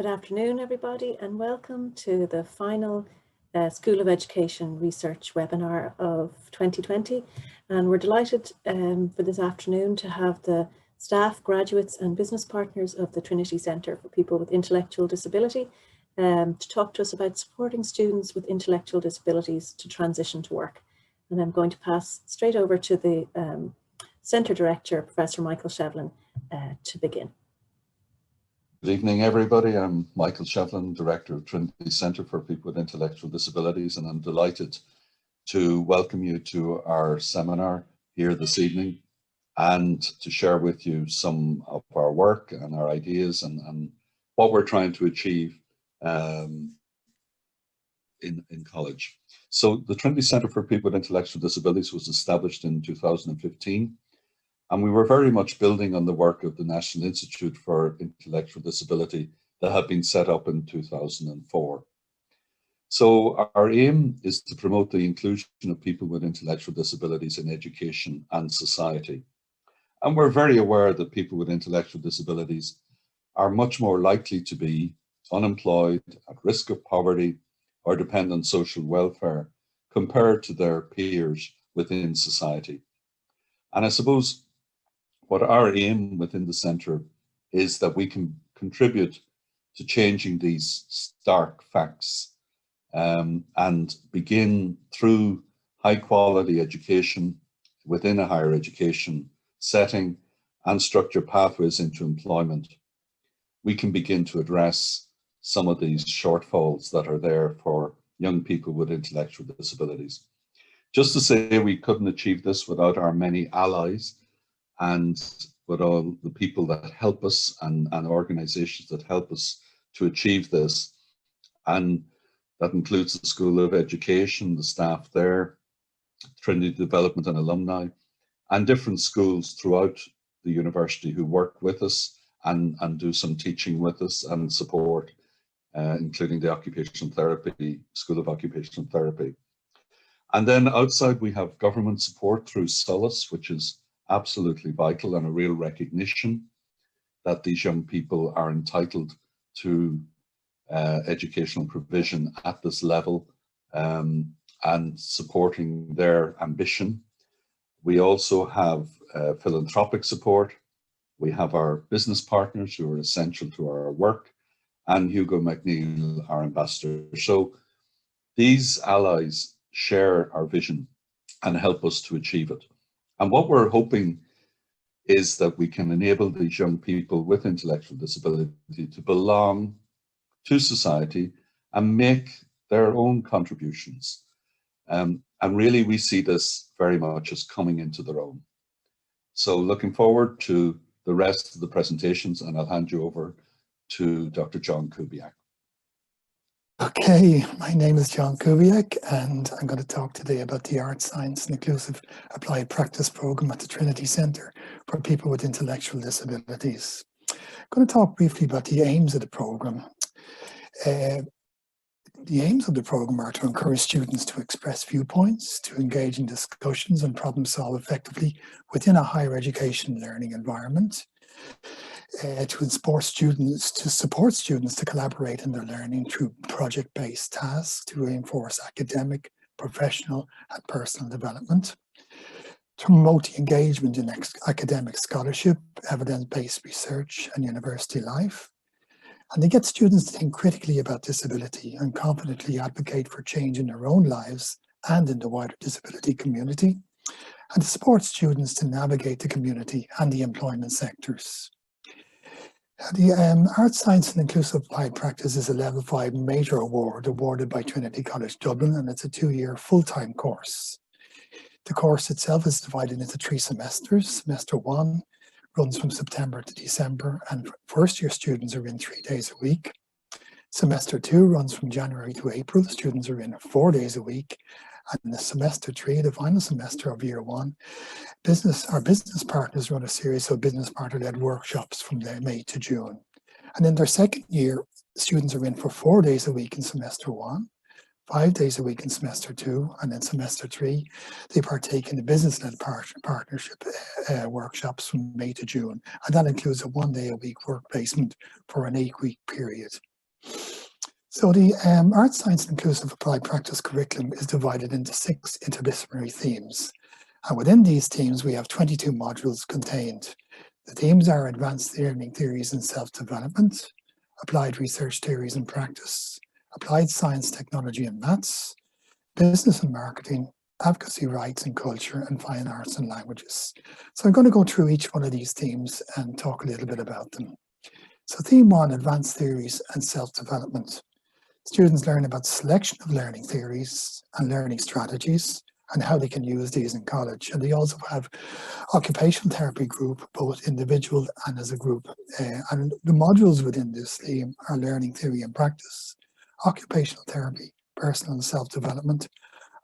Good afternoon, everybody, and welcome to the final School of Education Research webinar of 2020. And we're delighted for this afternoon to have the staff, graduates and business partners of the Trinity Centre for People with Intellectual Disability to talk to us about supporting students with intellectual disabilities to transition to work. And I'm going to pass straight over to the Centre Director, Professor Michael Shetlin, to begin. Good evening, everybody. I'm Michael Shetlin, Director of Trinity Centre for People with Intellectual Disabilities, and I'm delighted to welcome you to our seminar here this evening and to share with you some of our work and our ideas and what we're trying to achieve in college. So the Trinity Centre for People with Intellectual Disabilities was established in 2015. And we were very much building on the work of the National Institute for Intellectual Disability that had been set up in 2004. So our aim is to promote the inclusion of people with intellectual disabilities in education and society. And we're very aware that people with intellectual disabilities are much more likely to be unemployed, at risk of poverty, or depend on social welfare compared to their peers within society. And I suppose what our aim within the centre is that we can contribute to changing these stark facts and begin through high quality education within a higher education setting and structure pathways into employment. We can begin to address some of these shortfalls that are there for young people with intellectual disabilities. Just to say we couldn't achieve this without our many allies and with all the people that help us and organizations that help us to achieve this. And that includes the School of Education, the staff there, Trinity Development and Alumni, and different schools throughout the university who work with us and do some teaching with us and support, including the Occupational Therapy, School of Occupational Therapy. And then outside we have government support through Solace, which is absolutely vital and a real recognition that these young people are entitled to educational provision at this level and supporting their ambition. We also have philanthropic support. We have our business partners who are essential to our work, and Hugo McNeil, our ambassador. So these allies share our vision and help us to achieve it. And what we're hoping is that we can enable these young people with intellectual disability to belong to society and make their own contributions. And really we see this very much as coming into their own. So looking forward to the rest of the presentations, and I'll hand you over to Dr. John Kubiak. Okay, my name is John Kubiak, and I'm going to talk today about the Art, Science and Inclusive Applied Practice Programme at the Trinity Centre for People with Intellectual Disabilities. I'm going to talk briefly about the aims of the programme. The aims of the programme are to encourage students to express viewpoints, to engage in discussions and problem solve effectively within a higher education learning environment, to support students to collaborate in their learning through project-based tasks to reinforce academic, professional and personal development, to promote the engagement in academic scholarship, evidence-based research and university life, and they get students to think critically about disability and confidently advocate for change in their own lives and in the wider disability community, and to support students to navigate the community and the employment sectors. The Art, Science and Inclusive Applied Practice is a Level 5 major award awarded by Trinity College, Dublin, and it's a 2-year full-time course. The course itself is divided into 3 semesters. Semester 1 runs from September to December, and first-year students are in 3 days a week. Semester 2 runs from January to April. Students are in 4 days a week. And the semester 3, the final semester of year 1, our business partners run a series of business partner-led workshops from May to June. And in their second year, students are in for 4 days a week in semester 1, 5 days a week in semester 2, and then semester 3, they partake in the business-led partnership workshops from May to June. And that includes a 1 day a week work placement for an 8-week period. So the Art, Science and Inclusive Applied Practice curriculum is divided into 6 interdisciplinary themes. And within these themes, we have 22 modules contained. The themes are Advanced Learning Theories and Self-Development, Applied Research Theories and Practice, Applied Science, Technology and Maths, Business and Marketing, Advocacy, Rights and Culture, and Fine Arts and Languages. So I'm going to go through each one of these themes and talk a little bit about them. So theme 1, Advanced Theories and Self-Development. Students learn about selection of learning theories and learning strategies and how they can use these in college. And they also have occupational therapy group, both individual and as a group. And the modules within this theme are learning theory and practice, occupational therapy, personal self-development,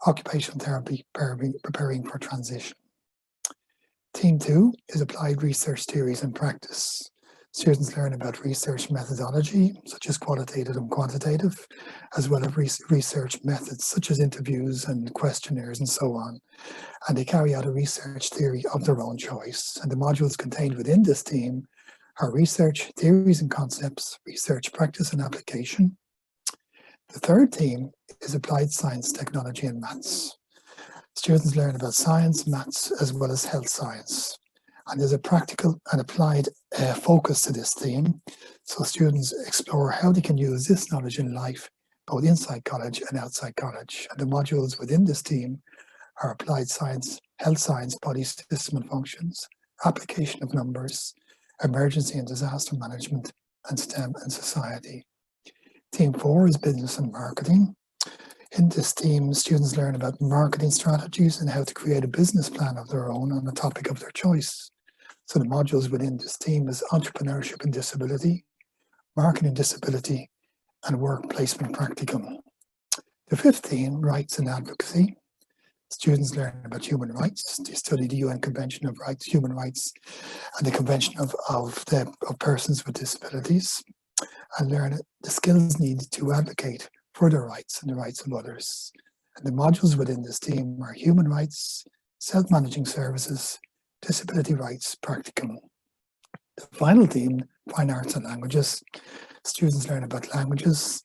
occupational therapy, preparing for transition. Theme 2 is applied research theories and practice. Students learn about research methodology, such as qualitative and quantitative, as well as research methods, such as interviews and questionnaires and so on. And they carry out a research theory of their own choice. And the modules contained within this theme are research theories and concepts, research practice and application. The third theme is applied science, technology and maths. Students learn about science, maths, as well as health science. And there's a practical and applied focus to this theme. So students explore how they can use this knowledge in life, both inside college and outside college. And the modules within this theme are applied science, health science, body system and functions, application of numbers, emergency and disaster management, and STEM and society. Theme 4 is business and marketing. In this theme, students learn about marketing strategies and how to create a business plan of their own on a topic of their choice. So the modules within this theme is entrepreneurship and disability, marketing disability, and work placement practicum. The fifth theme, rights and advocacy. Students learn about human rights. They study the UN Convention of Rights, Human Rights, and the Convention of Persons with Disabilities, and learn the skills needed to advocate for their rights and the rights of others. And the modules within this theme are human rights, self-managing services, disability rights practicum. The final theme, fine arts and languages. Students learn about languages,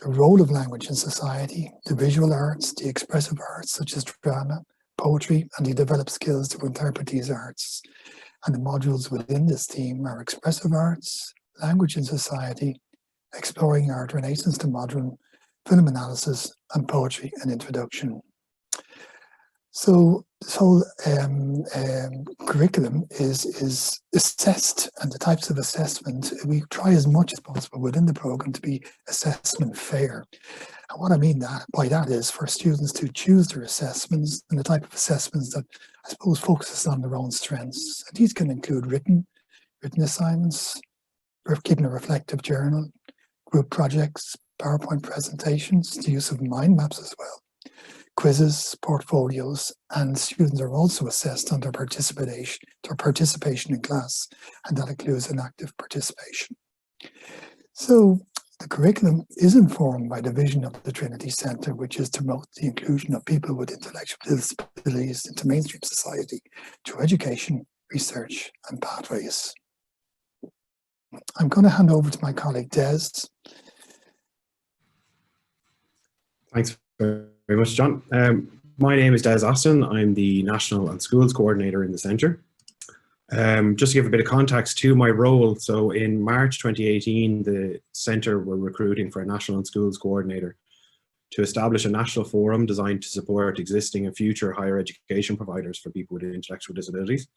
the role of language in society, the visual arts, the expressive arts such as drama, poetry, and they develop skills to interpret these arts. And the modules within this theme are expressive arts, language in society, exploring art, Renaissance to modern, film analysis, and poetry and introduction. So this whole curriculum is assessed, and the types of assessment, we try as much as possible within the program to be assessment fair. And what I mean by that is for students to choose their assessments and the type of assessments that I suppose focuses on their own strengths. And these can include written assignments, keeping a reflective journal, group projects, PowerPoint presentations, the use of mind maps as well, quizzes, portfolios, and students are also assessed on their participation in class, and that includes an active participation. So the curriculum is informed by the vision of the Trinity Centre, which is to promote the inclusion of people with intellectual disabilities into mainstream society through education, research, and pathways. I'm going to hand over to my colleague Des. Thanks very much, John. My name is Des Austin. I'm the National and Schools Coordinator in the Centre. Just to give a bit of context to my role, so in March 2018, the Centre were recruiting for a National and Schools Coordinator to establish a national forum designed to support existing and future higher education providers for people with intellectual disabilities.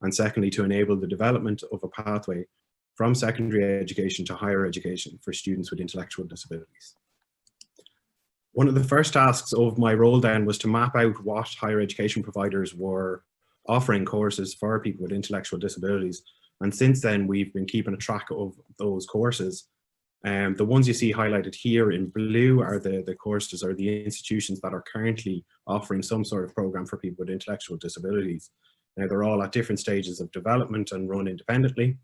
And secondly, to enable the development of a pathway from secondary education to higher education for students with intellectual disabilities. One of the first tasks of my role then was to map out what higher education providers were offering courses for people with intellectual disabilities. And since then, we've been keeping a track of those courses. The ones you see highlighted here in blue are the courses or the institutions that are currently offering some sort of program for people with intellectual disabilities. Now, they're all at different stages of development and run independently.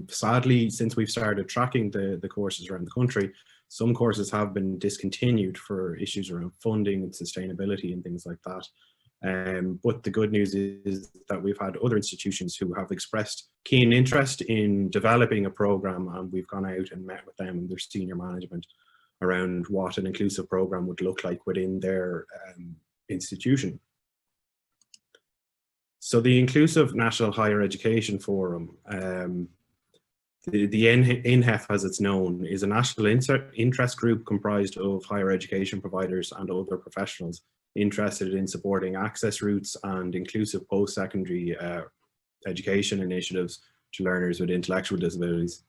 Sadly, since we've started tracking the courses around the country, some courses have been discontinued for issues around funding and sustainability and things like that. But the good news is that we've had other institutions who have expressed keen interest in developing a program, and we've gone out and met with them and their senior management around what an inclusive program would look like within their institution. So the Inclusive National Higher Education Forum, the INHEF as it's known, is a national interest group comprised of higher education providers and other professionals interested in supporting access routes and inclusive post-secondary education initiatives to learners with intellectual disabilities.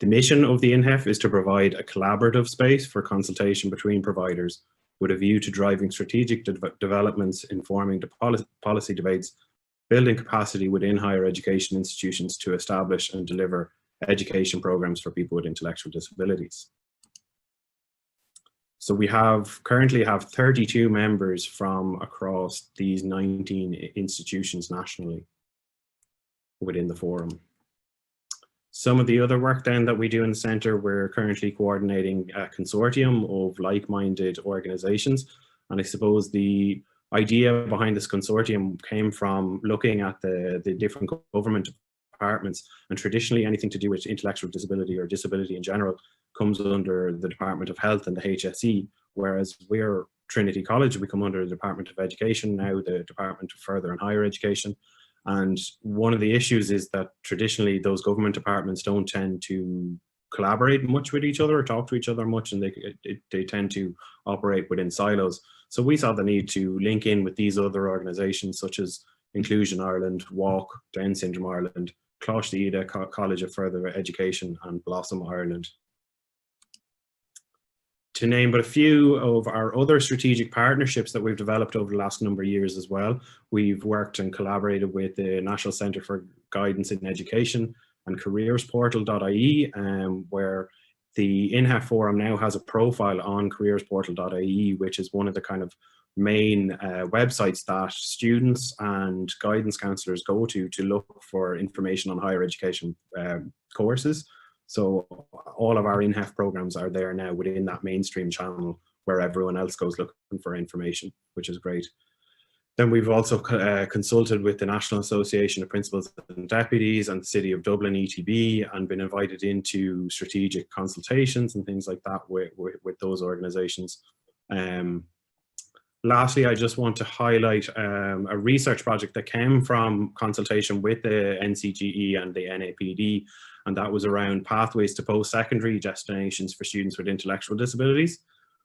The mission of the INHEF is to provide a collaborative space for consultation between providers with a view to driving strategic developments, informing the policy debates, building capacity within higher education institutions to establish and deliver education programs for people with intellectual disabilities. So we currently have 32 members from across these 19 institutions nationally within the forum. Some of the other work then that we do in the centre, we're currently coordinating a consortium of like-minded organisations. And I suppose the idea behind this consortium came from looking at the different government departments, and traditionally anything to do with intellectual disability or disability in general comes under the Department of Health and the HSE, whereas we're Trinity College, we come under the Department of Education, now the Department of Further and Higher Education. And one of the issues is that traditionally those government departments don't tend to collaborate much with each other or talk to each other much, and they tend to operate within silos. So we saw the need to link in with these other organisations such as Inclusion Ireland, WALK, Down Syndrome Ireland, Cláiste Ida College of Further Education, and Blossom Ireland. To name but a few of our other strategic partnerships that we've developed over the last number of years as well, we've worked and collaborated with the National Centre for Guidance in Education and careersportal.ie, where the INHEF Forum now has a profile on careersportal.ie, which is one of the kind of main websites that students and guidance counsellors go to look for information on higher education courses. So all of our INHEF programs are there now within that mainstream channel where everyone else goes looking for information, which is great. Then we've also consulted with the National Association of Principals and Deputies and the City of Dublin, ETB, and been invited into strategic consultations and things like that with those organisations. Lastly, I just want to highlight a research project that came from consultation with the NCGE and the NAPD, and that was around pathways to post-secondary destinations for students with intellectual disabilities.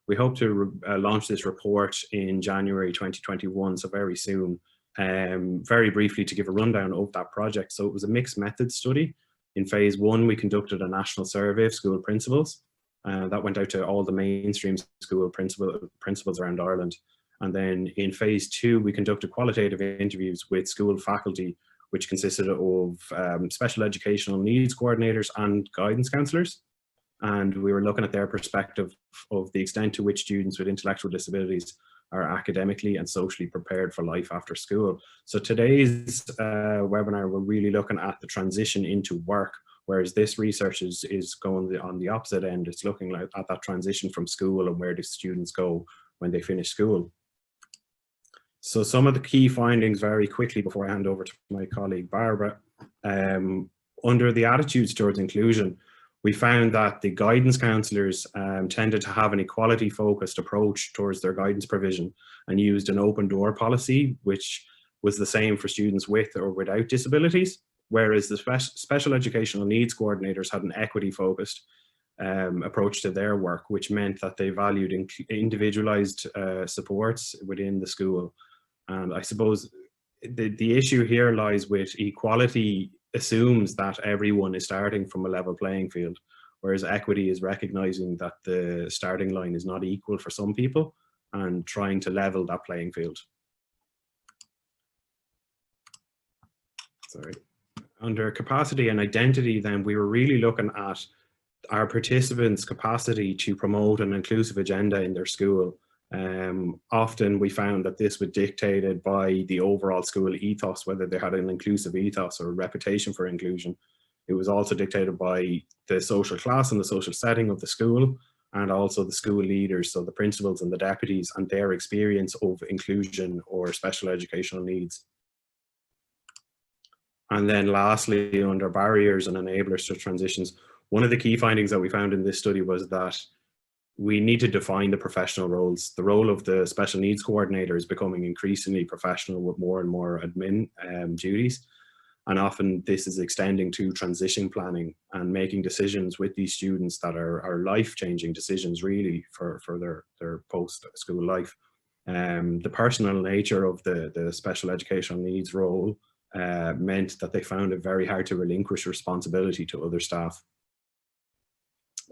We hope to launch this report in January 2021, so very soon. Very briefly to give a rundown of that project. So it was a mixed method study. In phase one, we conducted a national survey of school principals. That went out to all the mainstream school principals around Ireland. And then in phase two, we conducted qualitative interviews with school faculty, which consisted of special educational needs coordinators and guidance counsellors. And we were looking at their perspective of the extent to which students with intellectual disabilities are academically and socially prepared for life after school. So today's webinar, we're really looking at the transition into work, whereas this research is going on the opposite end. It's looking at that transition from school and where do students go when they finish school. So some of the key findings very quickly before I hand over to my colleague Barbara. Under the attitudes towards inclusion, we found that the guidance counsellors tended to have an equality focused approach towards their guidance provision and used an open door policy, which was the same for students with or without disabilities, whereas the special educational needs coordinators had an equity focused approach to their work, which meant that they valued individualised supports within the school. And I suppose the issue here lies with equality assumes that everyone is starting from a level playing field, whereas equity is recognising that the starting line is not equal for some people and trying to level that playing field. Sorry. Under capacity and identity, then we were really looking at our participants' capacity to promote an inclusive agenda in their school. Often we found that this was dictated by the overall school ethos, whether they had an inclusive ethos or a reputation for inclusion. It was also dictated by the social class and the social setting of the school, and also the school leaders, so the principals and the deputies, and their experience of inclusion or special educational needs. And then lastly, under barriers and enablers to transitions, one of the key findings that we found in this study was that we need to define the professional roles. The role of the special needs coordinator is becoming increasingly professional with more and more admin duties. And often this is extending to transition planning and making decisions with these students that are life-changing decisions really for their post-school life. The personal nature of the special educational needs role meant that they found it very hard to relinquish responsibility to other staff.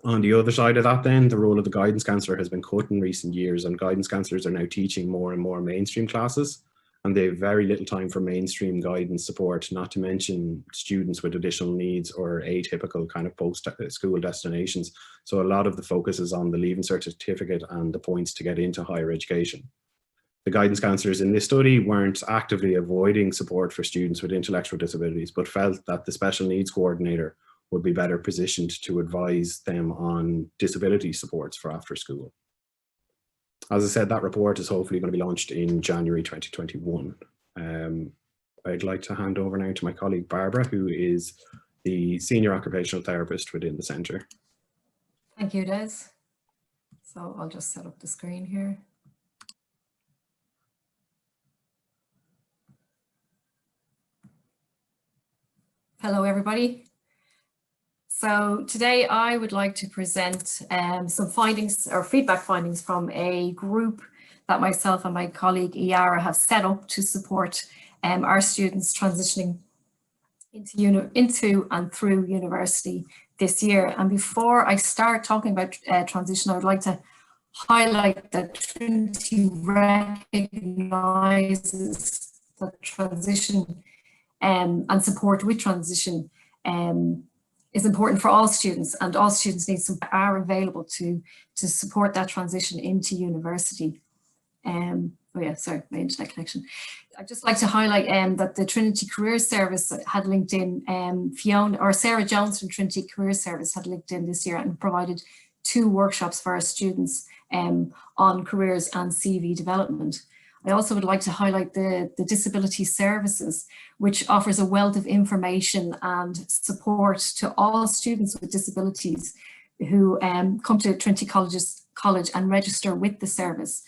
On the other side of that then, the role of the guidance counsellor has been cut in recent years, and guidance counsellors are now teaching more and more mainstream classes, and they have very little time for mainstream guidance support, not to mention students with additional needs or atypical kind of post-school destinations. So a lot of the focus is on the Leaving Cert certificate and the points to get into higher education. The guidance counsellors in this study weren't actively avoiding support for students with intellectual disabilities, but felt that the special needs coordinator would be better positioned to advise them on disability supports for after school. As I said, that report is hopefully going to be launched in January 2021. I'd like to hand over now to my colleague Barbara, who is the Senior Occupational Therapist within the Centre. Thank you, Des. So I'll just set up the screen here. Hello, everybody. So today I would like to present some findings or feedback findings from a group that myself and my colleague Iara have set up to support our students transitioning into and through university this year. And before I start talking about transition, I would like to highlight that Trinity recognises that transition and support with transition is important for all students, and all students are available to support that transition into university. Oh yeah, sorry, my internet connection. I'd just like to highlight that the Trinity Career Service had linked in Sarah Jones from Trinity Career Service had linked in this year and provided 2 workshops for our students on careers and CV development. I also would like to highlight the Disability Services, which offers a wealth of information and support to all students with disabilities who come to Trinity College and register with the service.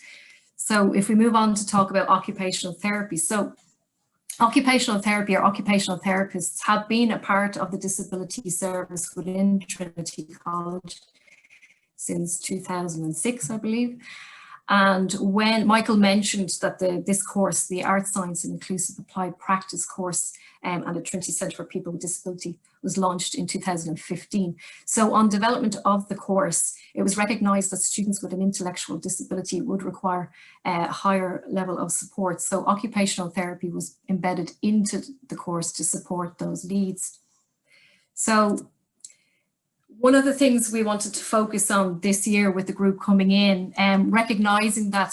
So if we move on to talk about occupational therapy. So occupational therapy or occupational therapists have been a part of the disability service within Trinity College since 2006, I believe. And when Michael mentioned that this course, the Art Science and Inclusive Applied Practice course and the Trinity Centre for People with Disability was launched in 2015. So on development of the course, it was recognised that students with an intellectual disability would require a higher level of support. So occupational therapy was embedded into the course to support those needs. So one of the things we wanted to focus on this year with the group coming in, recognising that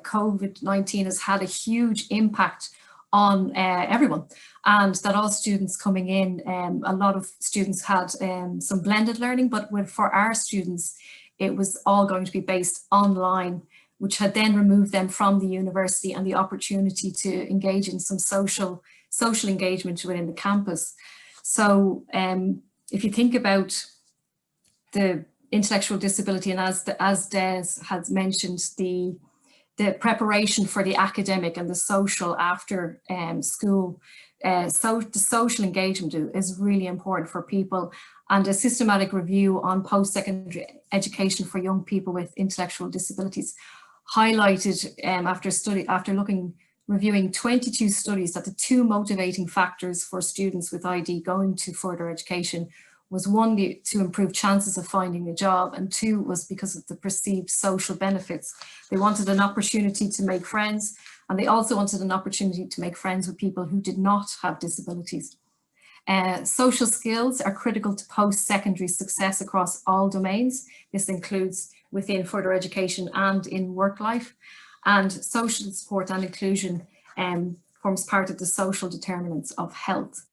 COVID-19 has had a huge impact on everyone, and that all students coming in, a lot of students had some blended learning, but for our students, it was all going to be based online, which had then removed them from the university and the opportunity to engage in some social engagement within the campus. So if you think about the intellectual disability, and as Des has mentioned, the preparation for the academic and the social after school, so the social engagement is really important for people, and a systematic review on post-secondary education for young people with intellectual disabilities highlighted after reviewing 22 studies that the 2 motivating factors for students with ID going to further education was 1, to improve chances of finding a job, and 2 was because of the perceived social benefits. They wanted an opportunity to make friends, and they also wanted an opportunity to make friends with people who did not have disabilities. Social skills are critical to post-secondary success across all domains. This includes within further education and in work life, and social support and inclusion forms part of the social determinants of health.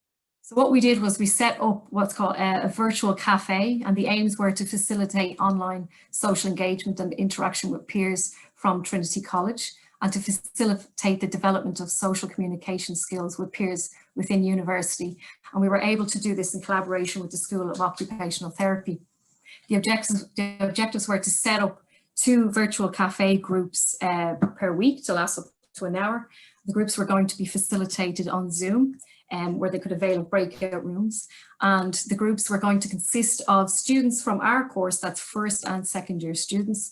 So what we did was we set up what's called a virtual cafe, and the aims were to facilitate online social engagement and interaction with peers from Trinity College, and to facilitate the development of social communication skills with peers within university. And we were able to do this in collaboration with the School of Occupational Therapy. The objectives were to set up 2 virtual cafe groups per week to last up to an hour. The groups were going to be facilitated on Zoom, where they could avail of breakout rooms. And the groups were going to consist of students from our course, that's first and second year students,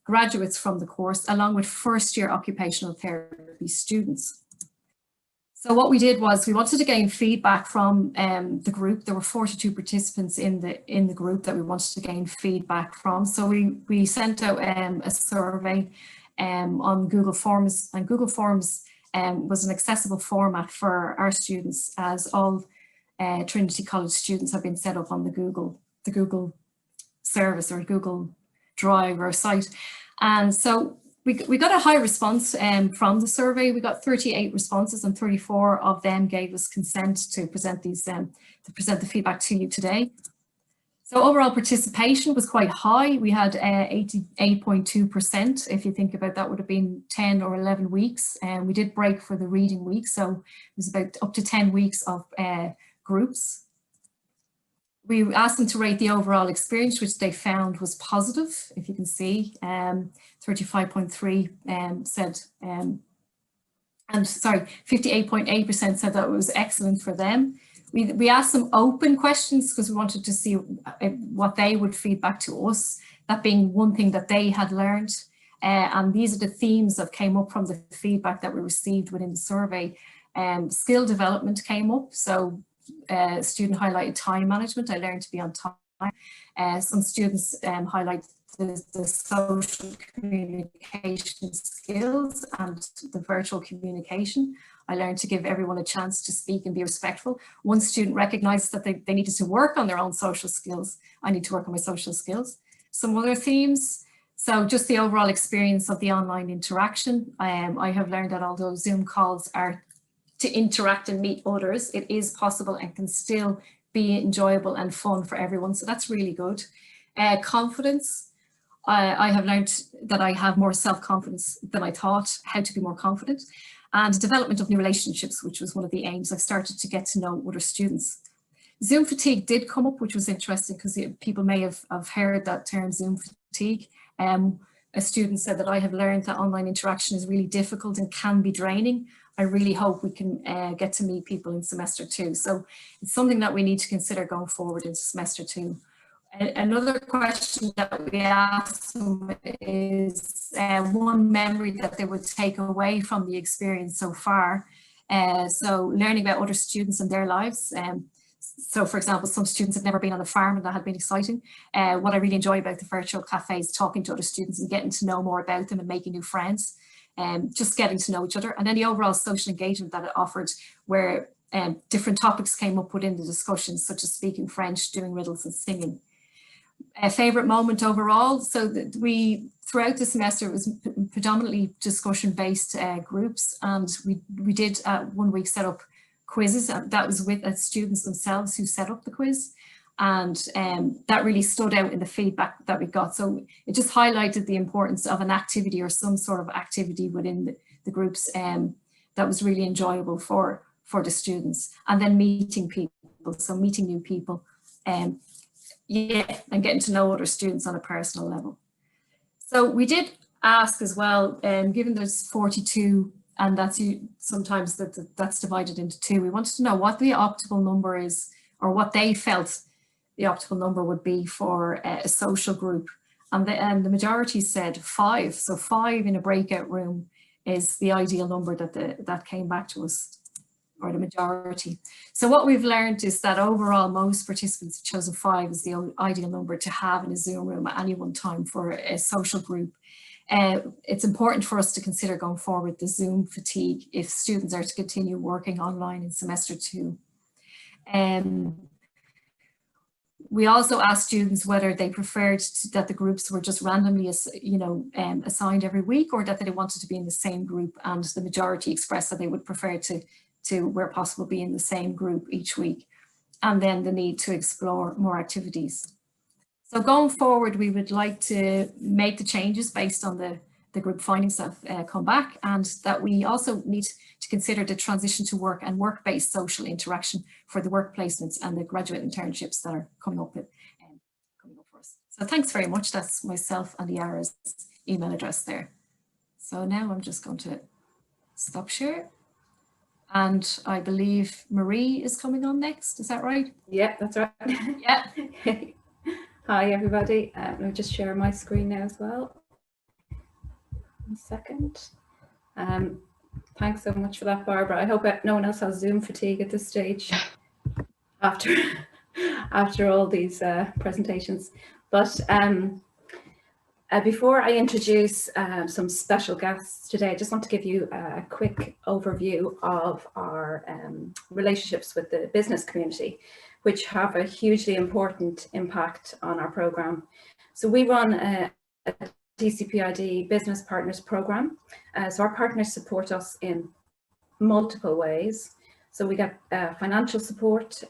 graduates from the course, along with first year occupational therapy students. So what we did was we wanted to gain feedback from the group. There were 42 participants in the group that we wanted to gain feedback from. So we sent out a survey on Google Forms, and Google Forms was an accessible format for our students, as all Trinity College students have been set up on the Google service or Google Drive or site. And so we got a high response from the survey. We got 38 responses, and 34 of them gave us consent to present the feedback to you today. So overall participation was quite high. We had 88.2%. If you think about that, would have been 10 or 11 weeks. And we did break for the reading week, so it was about up to 10 weeks of groups. We asked them to rate the overall experience, which they found was positive. If you can see, 35.3 said, and sorry, 58.8% said that it was excellent for them. We asked them open questions because we wanted to see what they would feedback to us, that being one thing that they had learned. And these are the themes that came up from the feedback that we received within the survey. Skill development came up. So student highlighted time management. I learned to be on time. Some students highlight the social communication skills and the virtual communication. I learned to give everyone a chance to speak and be respectful. One student recognized that they needed to work on their own social skills. I need to work on my social skills. Some other themes. So just the overall experience of the online interaction. I have learned that although Zoom calls are to interact and meet others, it is possible and can still be enjoyable and fun for everyone. So that's really good. Confidence. I have learned that I have more self-confidence than I thought, how to be more confident. And development of new relationships, which was one of the aims. I've started to get to know other students. Zoom fatigue did come up, which was interesting because people may have heard that term, Zoom fatigue. A student said that I have learned that online interaction is really difficult and can be draining. I really hope we can get to meet people in semester 2. So it's something that we need to consider going forward into semester 2. Another question that we asked them is one memory that they would take away from the experience so far. So learning about other students and their lives. So for example, some students had never been on a farm, and that had been exciting. What I really enjoy about the virtual cafe is talking to other students and getting to know more about them and making new friends. Just getting to know each other. And then the overall social engagement that it offered, where different topics came up within the discussions, such as speaking French, doing riddles and singing. A favourite moment overall, so that we throughout the semester it was predominantly discussion-based groups, and we did 1 week set up quizzes, and that was with students themselves who set up the quiz, and that really stood out in the feedback that we got. So it just highlighted the importance of an activity or some sort of activity within the groups that was really enjoyable for the students, and then meeting people, so meeting new people. Yeah, and getting to know other students on a personal level. So we did ask as well, given there's 42 and that's sometimes that's divided into 2, we wanted to know what the optimal number is, or what they felt the optimal number would be for a social group. And the majority said 5. So 5 in a breakout room is the ideal number that came back to us, or the majority. So what we've learned is that overall most participants have chosen 5 as the ideal number to have in a Zoom room at any one time for a social group. It's important for us to consider going forward the Zoom fatigue if students are to continue working online in semester 2. We also asked students whether they preferred that the groups were just randomly, assigned every week, or that they wanted to be in the same group, and the majority expressed that they would prefer to where possible be in the same group each week. and then the need to explore more activities. So going forward, we would like to make the changes based on the group findings that have come back, and that we also need to consider the transition to work and work-based social interaction for the work placements and the graduate internships that are coming up for us. So thanks very much. That's myself and Yara's email address there. So now I'm just going to stop share. And I believe Marie is coming on next. Is that right? Yeah, that's right. Yeah. Hi, everybody. Let me just share my screen now as well. 1 second. Thanks so much for that, Barbara. I hope no one else has Zoom fatigue at this stage after all these presentations. But before I introduce some special guests today, I just want to give you a quick overview of our relationships with the business community, which have a hugely important impact on our programme. So we run a Tcpid Business Partners Programme. So our partners support us in multiple ways. So we get financial support,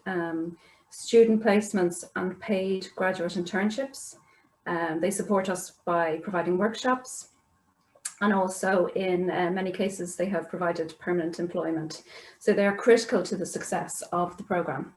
student placements and paid graduate internships. They support us by providing workshops, and also in many cases they have provided permanent employment. So they are critical to the success of the programme.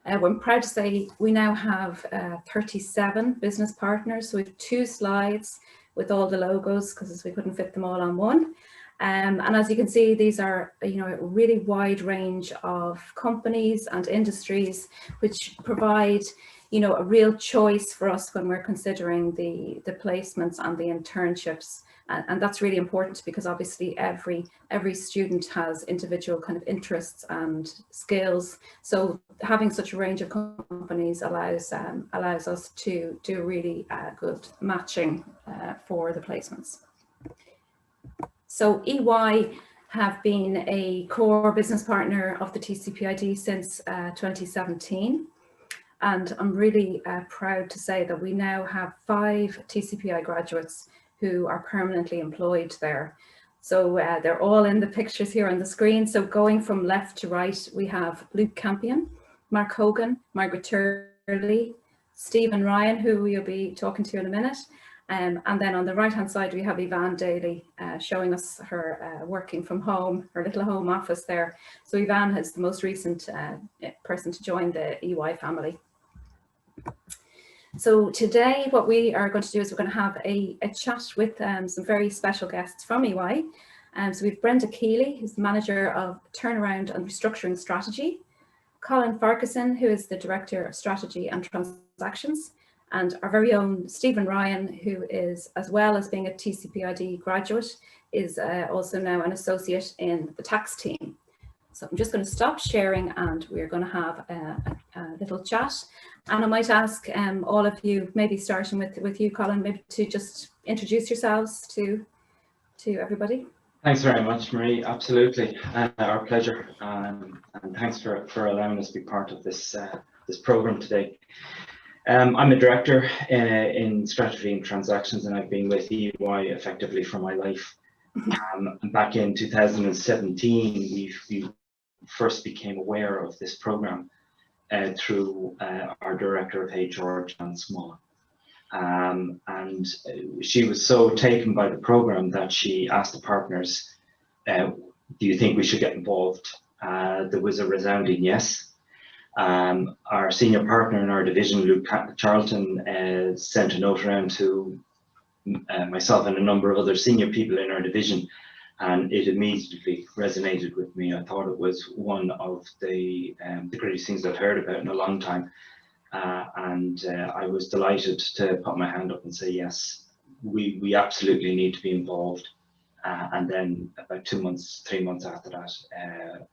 We're proud to say we now have 37 business partners. So we have 2 slides with all the logos because we couldn't fit them all on one. And as you can see, these are, you know, a really wide range of companies and industries which provide, you know, a real choice for us when we're considering the placements and the internships. And that's really important because obviously every student has individual kind of interests and skills. So having such a range of companies allows us to do really good matching for the placements. So EY have been a core business partner of the Tcpid since 2017. And I'm really proud to say that we now have 5 TCPI graduates who are permanently employed there. So they're all in the pictures here on the screen. So going from left to right, we have Luke Campion, Mark Hogan, Margaret Turley, Stephen Ryan, who we'll be talking to in a minute. And then on the right-hand side, we have Yvonne Daly showing us her working from home, her little home office there. So Yvonne is the most recent person to join the EY family. So today what we are going to do is we're going to have a chat with some very special guests from EY. So we have Brenda Keeley, who's the Manager of Turnaround and Restructuring Strategy, Colin Farquharson, who is the Director of Strategy and Transactions, and our very own Stephen Ryan, who is, as well as being a TCPID graduate, is also now an associate in the tax team. So I'm just going to stop sharing and we're going to have a little chat. And I might ask all of you, maybe starting with you, Colin, maybe to just introduce yourselves to everybody. Thanks very much, Marie. Absolutely, our pleasure. And thanks for allowing us to be part of this this program today. I'm a director in strategy and transactions, and I've been with EY effectively for my life. And back in 2017, we first became aware of this program through our director of HR, Jan Small. And she was so taken by the program that she asked the partners, do you think we should get involved? There was a resounding yes. Our senior partner in our division, Luke Charlton, sent a note around to myself and a number of other senior people in our division, and it immediately resonated with me. I thought it was one of the greatest things I've heard about in a long time, and I was delighted to put my hand up and say yes, we absolutely need to be involved. And then about 3 months after that,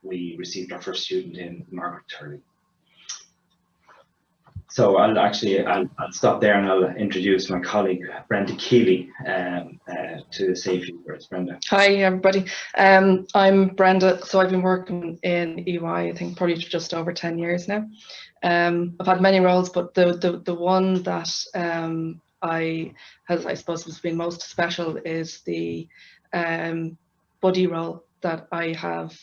we received our first student in, Margaret Turley. So I'll stop there and I'll introduce my colleague, Brenda Keeley, to say a few words. Brenda. Hi, everybody. I'm Brenda. So I've been working in EY, I think probably just over 10 years now. I've had many roles, but the one that I suppose has been most special is the buddy role that I have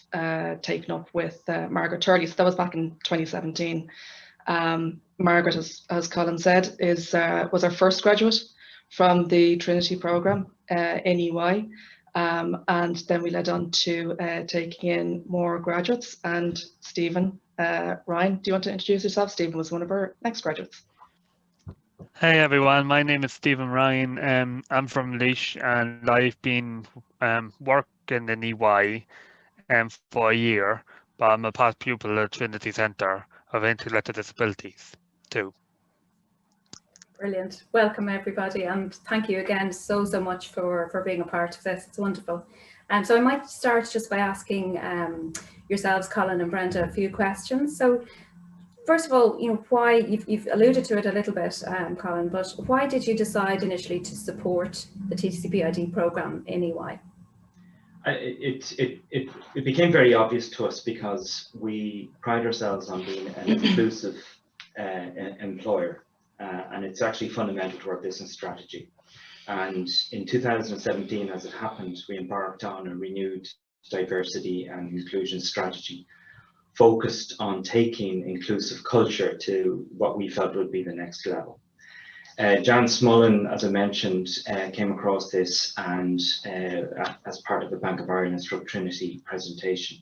taken up with Margaret Turley. So that was back in 2017. Margaret, as Colin said, was our first graduate from the Trinity programme in EY. And then we led on to taking in more graduates. And Stephen, Ryan, do you want to introduce yourself? Stephen was one of our next graduates. Hey everyone, my name is Stephen Ryan. I'm from Laois and I've been working in EY for a year, but I'm a past pupil at Trinity Centre of Intellectual Disabilities too. Brilliant. Welcome everybody, and thank you again so much for being a part of this. It's wonderful. So I might start just by asking yourselves, Colin and Brenda, a few questions. So first of all, why, you've alluded to it a little bit, Colin, but why did you decide initially to support the Tcpid programme in EY? It became very obvious to us because we pride ourselves on being an inclusive employer, and it's actually fundamental to our business strategy. And in 2017, as it happened, we embarked on a renewed diversity and inclusion strategy focused on taking inclusive culture to what we felt would be the next level. Jan Smullen, as I mentioned, came across this and as part of the Bank of Ireland Stroke Trinity presentation.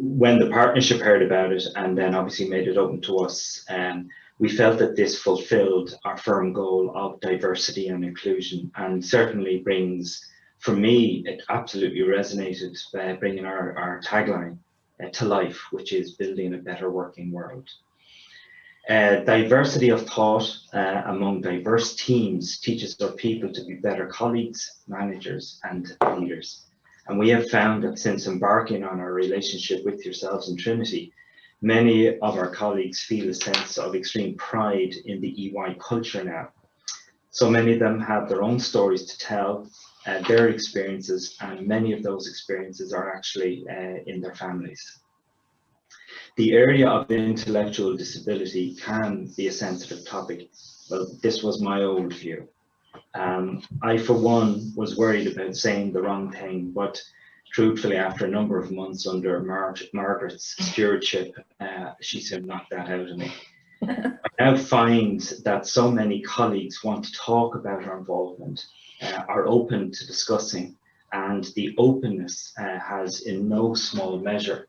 When the partnership heard about it and then obviously made it open to us, we felt that this fulfilled our firm goal of diversity and inclusion, and certainly brings, for me, it absolutely resonated bringing our tagline to life, which is building a better working world. Diversity of thought among diverse teams teaches our people to be better colleagues, managers, and leaders. And we have found that since embarking on our relationship with yourselves in Trinity, many of our colleagues feel a sense of extreme pride in the EY culture now. So many of them have their own stories to tell, their experiences, and many of those experiences are actually in their families. The area of intellectual disability can be a sensitive topic. Well, this was my old view. I, for one, was worried about saying the wrong thing, but truthfully, after a number of months under Margaret's stewardship, she soon knocked that out of me. I now find that so many colleagues want to talk about our involvement, are open to discussing, and the openness has in no small measure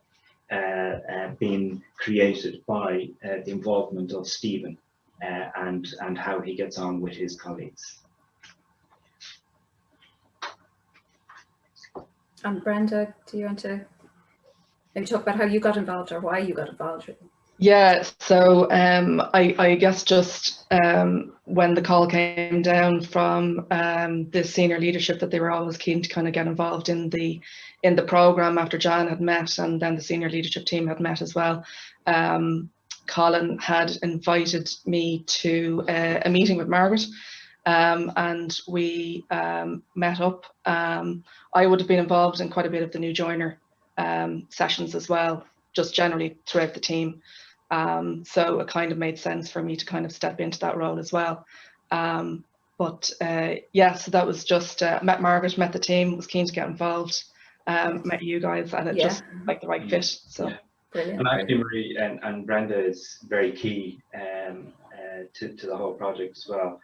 been created by the involvement of Stephen and how he gets on with his colleagues. And Brenda, do you want to maybe talk about how you got involved or why you got involved? Yeah, so I guess just when the call came down from the senior leadership that they were always keen to kind of get involved in the programme after Jan had met, and then the senior leadership team had met as well. Colin had invited me to a meeting with Margaret, and we met up. I would have been involved in quite a bit of the new joiner sessions as well, just generally throughout the team. So it kind of made sense for me to kind of step into that role as well. Yeah, so that was just, met Margaret, met the team, was keen to get involved, met you guys, and it just like the right fit. So yeah. Brilliant. And actually, Marie and Brenda is very key to the whole project as well.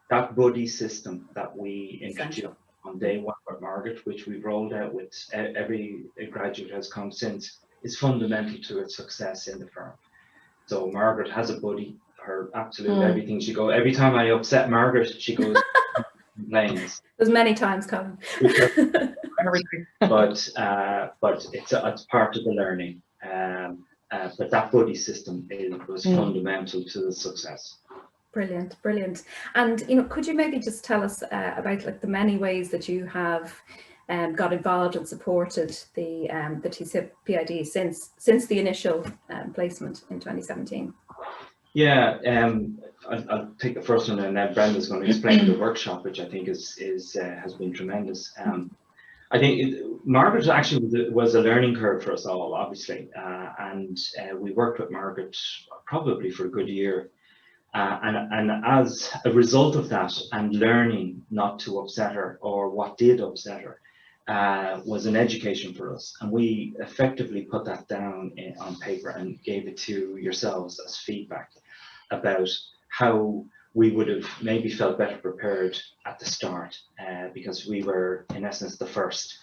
That buddy system that we introduced on day one with Margaret, which we've rolled out with every graduate has come since, is fundamental to its success in the firm. So Margaret has a buddy, her absolute everything. She goes, every time I upset Margaret, she goes complains. There's many times, Colin. but it's part of the learning. But that buddy system was fundamental to the success. Brilliant, brilliant. And could you maybe just tell us about like the many ways that you have got involved and supported the Tcpid since the initial placement in 2017? Yeah, I'll take the first one, and then Brenda's going to explain the workshop, which I think has been tremendous. I think Margaret actually was a learning curve for us all, obviously, and we worked with Margaret probably for a good year. And as a result of that, and learning not to upset her, or what did upset her, was an education for us. And we effectively put that down on paper and gave it to yourselves as feedback about how we would have maybe felt better prepared at the start, because we were, in essence, the first.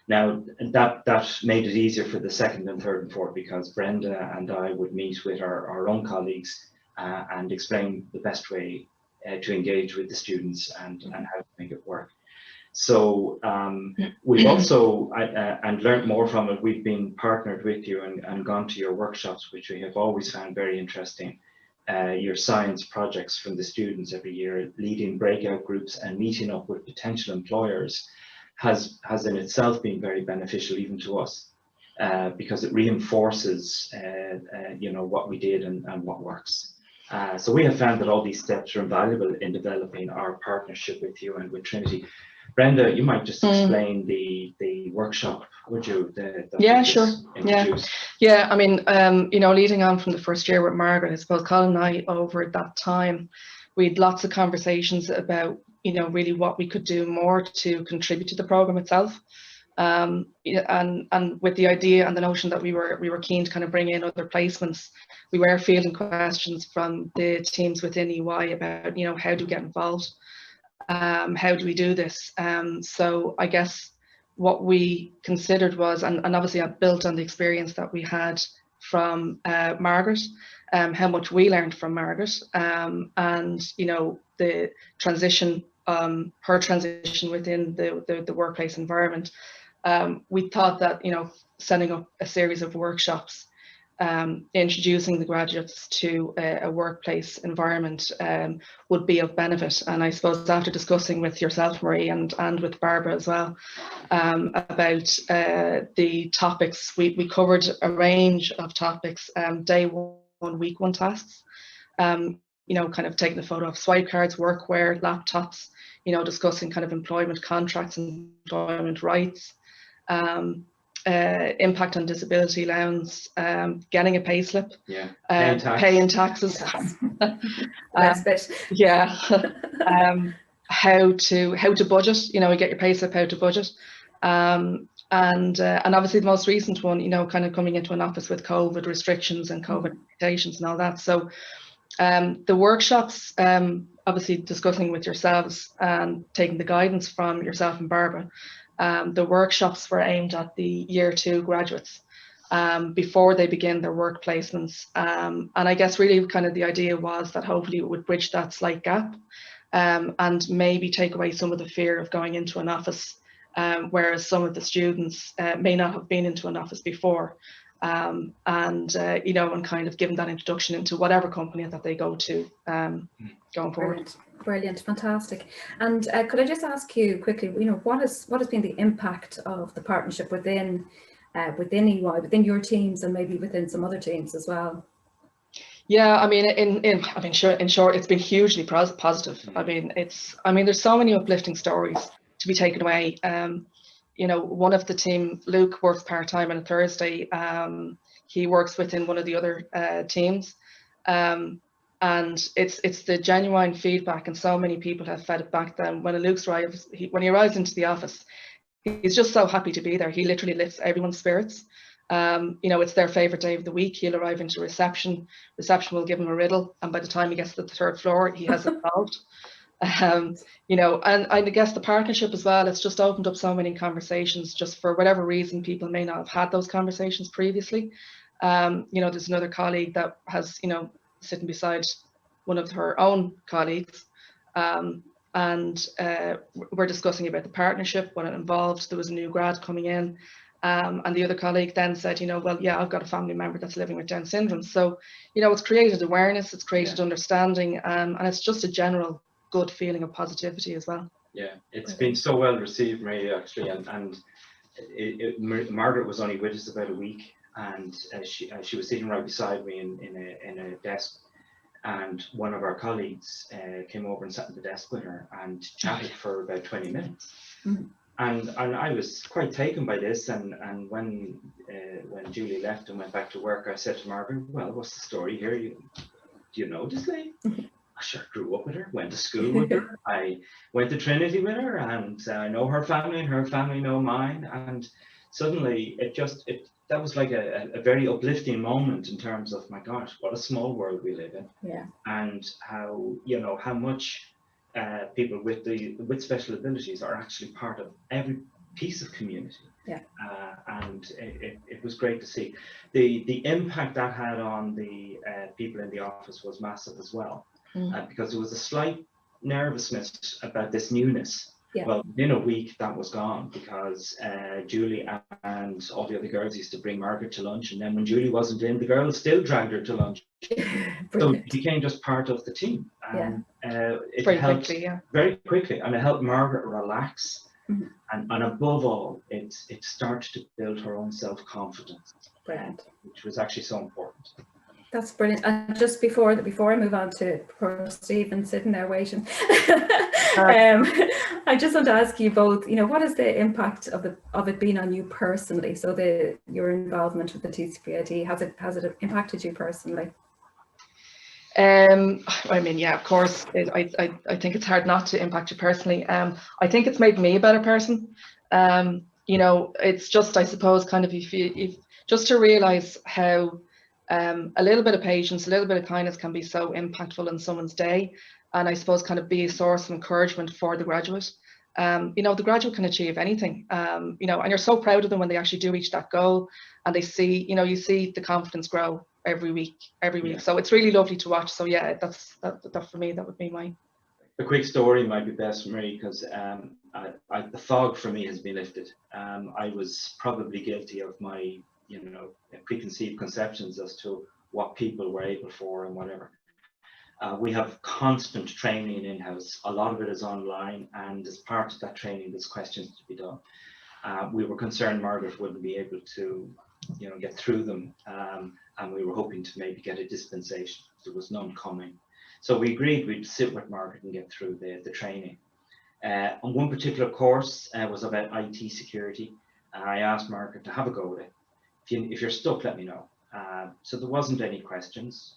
Now, that made it easier for the second and third and fourth, because Brenda and I would meet with our own colleagues and explain the best way to engage with the students and how to make it work. So we've also and learned more from it. We've been partnered with you and gone to your workshops, which we have always found very interesting. Your science projects from the students every year, leading breakout groups and meeting up with potential employers has in itself been very beneficial even to us, because it reinforces you know, what we did and what works. So we have found that all these steps are invaluable in developing our partnership with you and with Trinity. Brenda, you might just explain the workshop, would you? Yeah, sure. Yeah. I mean, you know, leading on from the first year with Margaret, I suppose Colin and I, over that time, we had lots of conversations about, you know, really what we could do more to contribute to the program itself. And with the idea and the notion that we were keen to kind of bring in other placements, we were fielding questions from the teams within EY about, you know, how do we get involved? How do we do this? So I guess what we considered was, and obviously I built on the experience that we had from Margaret, how much we learned from Margaret, and, you know, the transition, her transition within the workplace environment. We thought that, you know, setting up a series of workshops, introducing the graduates to a workplace environment would be of benefit. And I suppose after discussing with yourself, Marie, and with Barbara as well, about the topics, we covered a range of topics, day one, week one tasks, you know, kind of taking a photo of swipe cards, workwear, laptops, you know, discussing kind of employment contracts and employment rights, impact on disability allowance, getting a pay slip, paying taxes, last bit. Yeah, how to budget, you know, get your pay slip, how to budget, and obviously the most recent one, you know, kind of coming into an office with COVID restrictions and COVID limitations and all that. So the workshops, obviously discussing with yourselves and taking the guidance from yourself and Barbara. The workshops were aimed at the year 2 graduates before they begin their work placements. And I guess really kind of the idea was that hopefully it would bridge that slight gap and maybe take away some of the fear of going into an office, whereas some of the students may not have been into an office before. You know, and kind of giving that introduction into whatever company that they go to going forward. Brilliant, fantastic. And could I just ask you quickly, you know, what has been the impact of the partnership within EY, within your teams, and maybe within some other teams as well? Yeah, I mean, in short, it's been hugely positive. I mean, there's so many uplifting stories to be taken away. You know, one of the team, Luke, works part-time on a Thursday. He works within one of the other teams. And it's the genuine feedback, and so many people have fed it back then. When Luke arrives, when he arrives into the office, he's just so happy to be there. He literally lifts everyone's spirits. You know, it's their favorite day of the week. He'll arrive into reception. Reception will give him a riddle, and by the time he gets to the 3rd floor, he has it solved. You know, and I guess the partnership as well, it's just opened up so many conversations, just for whatever reason people may not have had those conversations previously. You know, there's another colleague that has, you know, sitting beside one of her own colleagues, and we're discussing about the partnership, what it involved. There was a new grad coming in, and the other colleague then said, you know, well, yeah, I've got a family member that's living with Down syndrome. So, you know, it's created awareness, it's created understanding, and it's just a general good feeling of positivity as well. Yeah, it's been so well received, Marie, actually, and Margaret was only with us about a week, and she was sitting right beside me in a desk, and one of our colleagues came over and sat at the desk with her and chatted for about 20 minutes. And I was quite taken by this, and when Julie left and went back to work, I said to Margaret, well, what's the story here? do you know this lady? I sure grew up with her, went to school with her. I went to Trinity with her, and I know her family, and her family know mine. And suddenly, that was like a very uplifting moment in terms of, my gosh, what a small world we live in. Yeah. And how, you know, how much people with special abilities are actually part of every piece of community. Yeah. And it was great to see. The impact that had on the people in the office was massive as well, because there was a slight nervousness about this newness. Yeah. Well, in a week that was gone, because Julie and all the other girls used to bring Margaret to lunch, and then when Julie wasn't in, the girls still dragged her to lunch. So it became just part of the team. And it very helped quickly, yeah. Very quickly, and it helped Margaret relax. And above all, it started to build her own self-confidence, which was actually so important. That's brilliant. And just before I move on to poor Stephen sitting there waiting, I just want to ask you both, you know, what is the impact of it being on you personally? So your involvement with the Tcpid, has it impacted you personally? I mean, yeah, of course, I think it's hard not to impact you personally. I think it's made me a better person. You know, it's just, I suppose, kind of if just to realize how a little bit of patience, a little bit of kindness can be so impactful in someone's day, and I suppose kind of be a source of encouragement for the graduate. You know, the graduate can achieve anything, you know, and you're so proud of them when they actually do reach that goal, and they see, you know, you see the confidence grow every week. Yeah. So it's really lovely to watch. So yeah, that for me, that would be mine. A quick story might be best for me, because the fog for me has been lifted. I was probably guilty of my, you know, preconceived conceptions as to what people were able for and whatever. We have constant training in-house. A lot of it is online, and as part of that training, there's questions to be done. We were concerned Margaret wouldn't be able to, you know, get through them, and we were hoping to maybe get a dispensation. There was none coming. So we agreed we'd sit with Margaret and get through the training. On one particular course was about IT security. I asked Margaret to have a go at it. If you're stuck, let me know. So there wasn't any questions.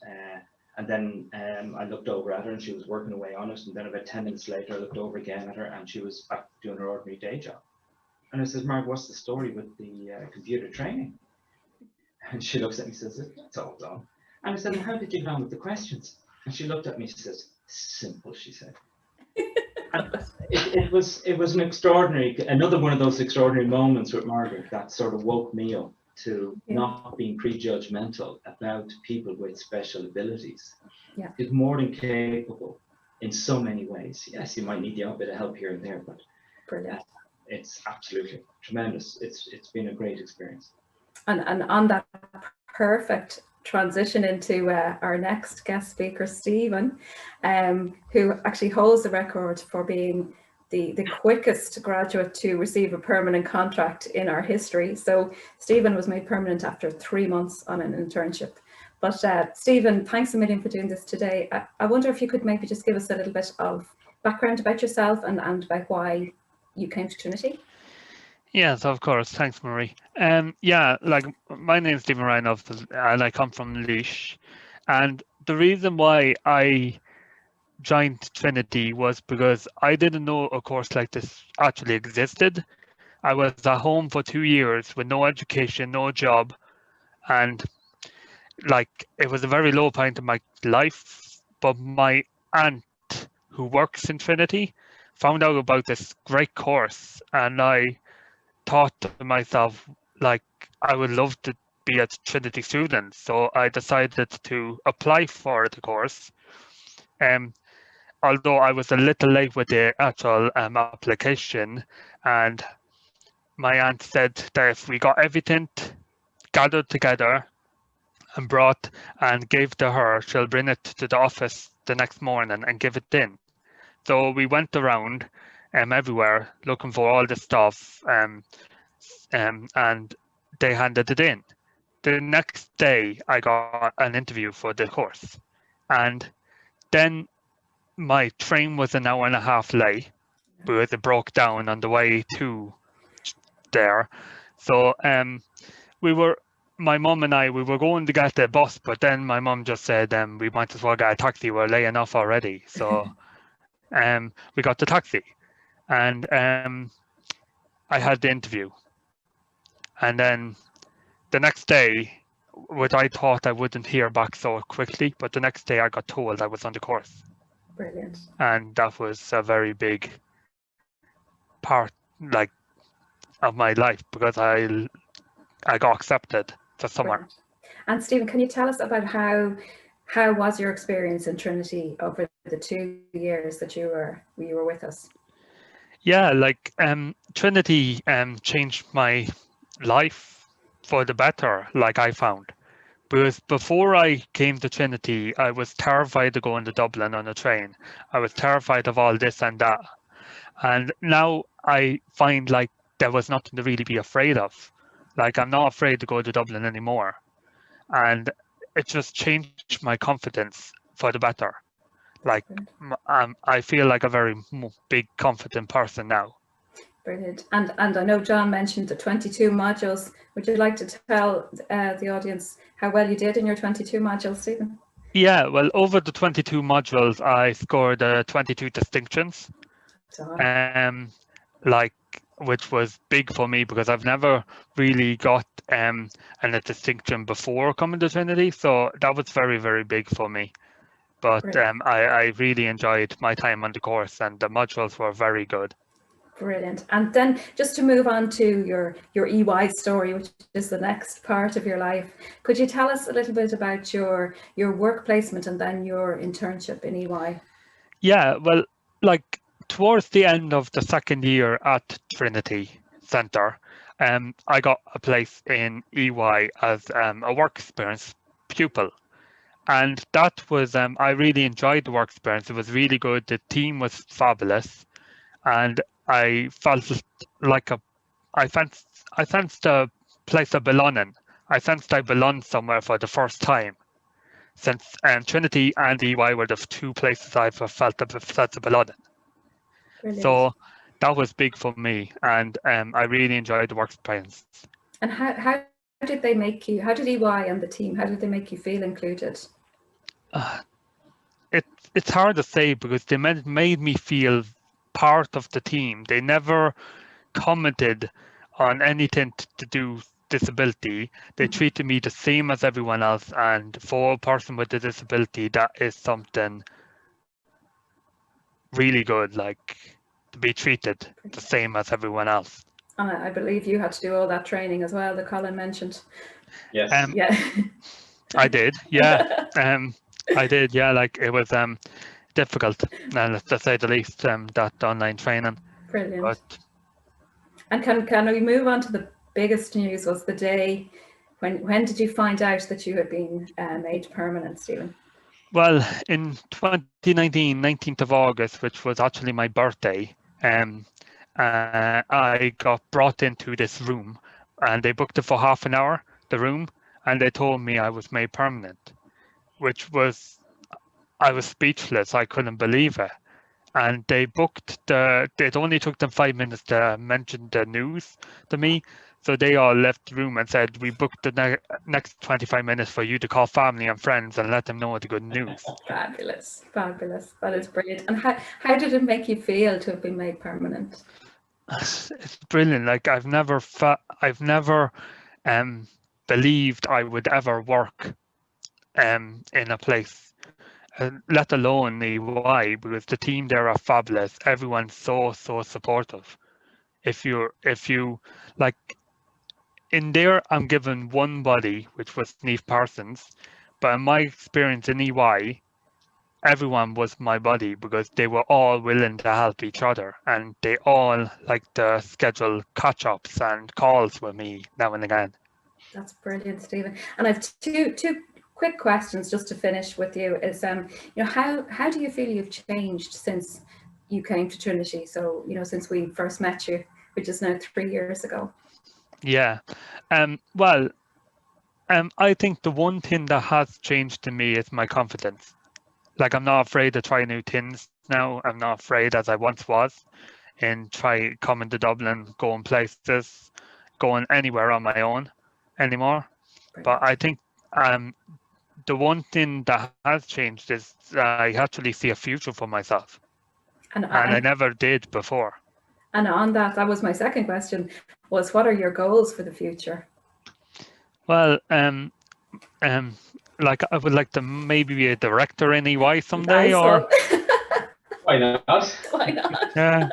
And then I looked over at her, and she was working away on it. And then about 10 minutes later, I looked over again at her, and she was back doing her ordinary day job. And I said, Mark, what's the story with the computer training? And she looks at me and says, it's all done. And I said, well, how did you get on with the questions? And she looked at me and she says, simple, she said. And it was an extraordinary, another one of those extraordinary moments with Margaret that sort of woke me up to not being prejudgmental about people with special abilities. Yeah. It's more than capable in so many ways. Yes, you might need the odd bit of help here and there, but it's absolutely tremendous. It's been a great experience. And on that perfect transition into our next guest speaker, Stephen, who actually holds the record for being the quickest graduate to receive a permanent contract in our history. So Stephen was made permanent after 3 months on an internship. But Stephen, thanks a million for doing this today. I wonder if you could maybe just give us a little bit of background about yourself and about why you came to Trinity. Yes, of course. Thanks, Marie. Yeah, like my name is Stephen Ryan, and I come from Laois. And the reason why I joined Trinity was because I didn't know a course like this actually existed. I was at home for 2 years with no education, no job, and like it was a very low point in my life. But my aunt, who works in Trinity, found out about this great course, and I thought to myself, like, I would love to be a Trinity student. So I decided to apply for the course. Although I was a little late with the actual application, and my aunt said that if we got everything gathered together and brought and gave to her, she'll bring it to the office the next morning and give it in. So we went around everywhere looking for all the stuff, and they handed it in. The next day, I got an interview for the course, and then my train was an hour and a half late because it broke down on the way to there. So my mum and I, we were going to get the bus, but then my mum just said, we might as well get a taxi. We're laying off already. So we got the taxi, and I had the interview. And then the next day, what I thought I wouldn't hear back so quickly, but the next day I got told I was on the course. Brilliant. And that was a very big part, like, of my life, because I got accepted to summer. Brilliant. And Stephen, can you tell us about how was your experience in Trinity over the 2 years that you were with us? Yeah, like Trinity changed my life for the better, like I found. Because before I came to Trinity, I was terrified of going to Dublin on a train. I was terrified of all this and that. And now I find like there was nothing to really be afraid of. Like, I'm not afraid to go to Dublin anymore. And it just changed my confidence for the better. Like, I feel like a very big, confident person now. Brilliant. And I know John mentioned the 22 modules. Would you like to tell the audience how well you did in your 22 modules, Stephen? Yeah, well, over the 22 modules, I scored 22 distinctions. Like, which was big for me because I've never really got a distinction before coming to Trinity. So that was very, very big for me. But I really enjoyed my time on the course, and the modules were very good. Brilliant. And then just to move on to your EY story, which is the next part of your life, could you tell us a little bit about your work placement and then your internship in EY? Yeah, well, like towards the end of the second year at Trinity Centre, I got a place in EY as a work experience pupil. And that was, I really enjoyed the work experience. It was really good. The team was fabulous. And I felt like I sensed a place of belonging. I sensed I belonged somewhere for the first time. Since Trinity and EY were the two places I've felt a sense of belonging. Brilliant. So that was big for me, and I really enjoyed the work experience. And how did they make you, how did EY and the team, how did they make you feel included? It's hard to say because they made me feel part of the team. They never commented on anything to do disability. They treated me the same as everyone else, and for a person with a disability, that is something really good, like to be treated the same as everyone else. And I believe you had to do all that training as well that Colin mentioned. Yes. Yeah. I did. Yeah. I did. Yeah. Like it was difficult, to say the least. That online training. Brilliant. But... And can we move on to the biggest news? Was the day when did you find out that you had been made permanent, Stephen? Well, in 2019, 19th of August, which was actually my birthday, I got brought into this room, and they booked it for half an hour, the room, and they told me I was made permanent, which was, I was speechless. I couldn't believe it. And they booked it only took them 5 minutes to mention the news to me. So they all left the room and said, we booked the next 25 minutes for you to call family and friends and let them know the good news. Fabulous, fabulous. That is brilliant. And how did it make you feel to have been made permanent? It's brilliant. Like I've never believed I would ever work in a place, let alone EY, because the team there are fabulous. Everyone's so supportive. If you like, in there, I'm given one body, which was Neve Parsons, but in my experience in EY, everyone was my body because they were all willing to help each other, and they all like to schedule catch-ups and calls with me now and again. That's brilliant, Stephen. And I have two quick questions just to finish with you. Is how do you feel you've changed since you came to Trinity? So since we first met you, which is now 3 years ago. Yeah, well, I think the one thing that has changed in me is my confidence. Like I'm not afraid to try new things now. I'm not afraid as I once was, and try coming to Dublin, going places, going anywhere on my own anymore. But I think the one thing that has changed is I actually see a future for myself, and I never did before. And on that, that was my second question, was what are your goals for the future? Well, like I would like to maybe be a director in EY someday, Nice or Why not? why not? yeah.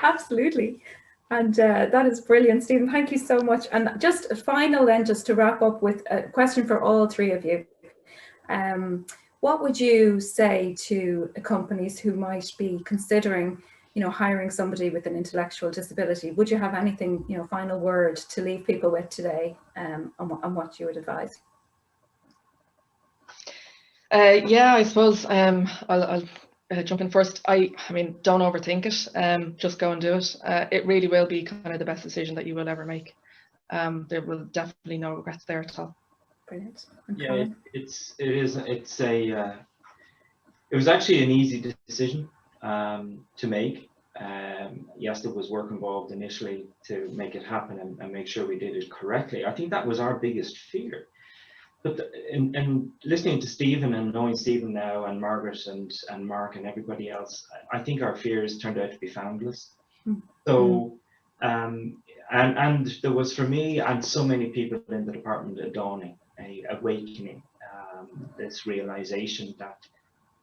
Absolutely. And that is brilliant, Stephen. Thank you so much. And just a final then, just to wrap up with a question for all three of you. What would you say to companies who might be considering, hiring somebody with an intellectual disability? Would you have anything, final word to leave people with today on what you would advise? Yeah, I suppose I'll jump in first. I mean, don't overthink it. Just go and do it. It really will be kind of the best decision that you will ever make. There will definitely no regrets there at all. Brilliant. Yeah, it was actually an easy decision to make. Yes, there was work involved initially to make it happen and make sure we did it correctly. I think that was our biggest fear. But in listening to Stephen and knowing Stephen now and Margaret and Mark and everybody else, I think our fears turned out to be foundless. So, and there was, for me and so many people in the department, a dawning, a awakening, this realization that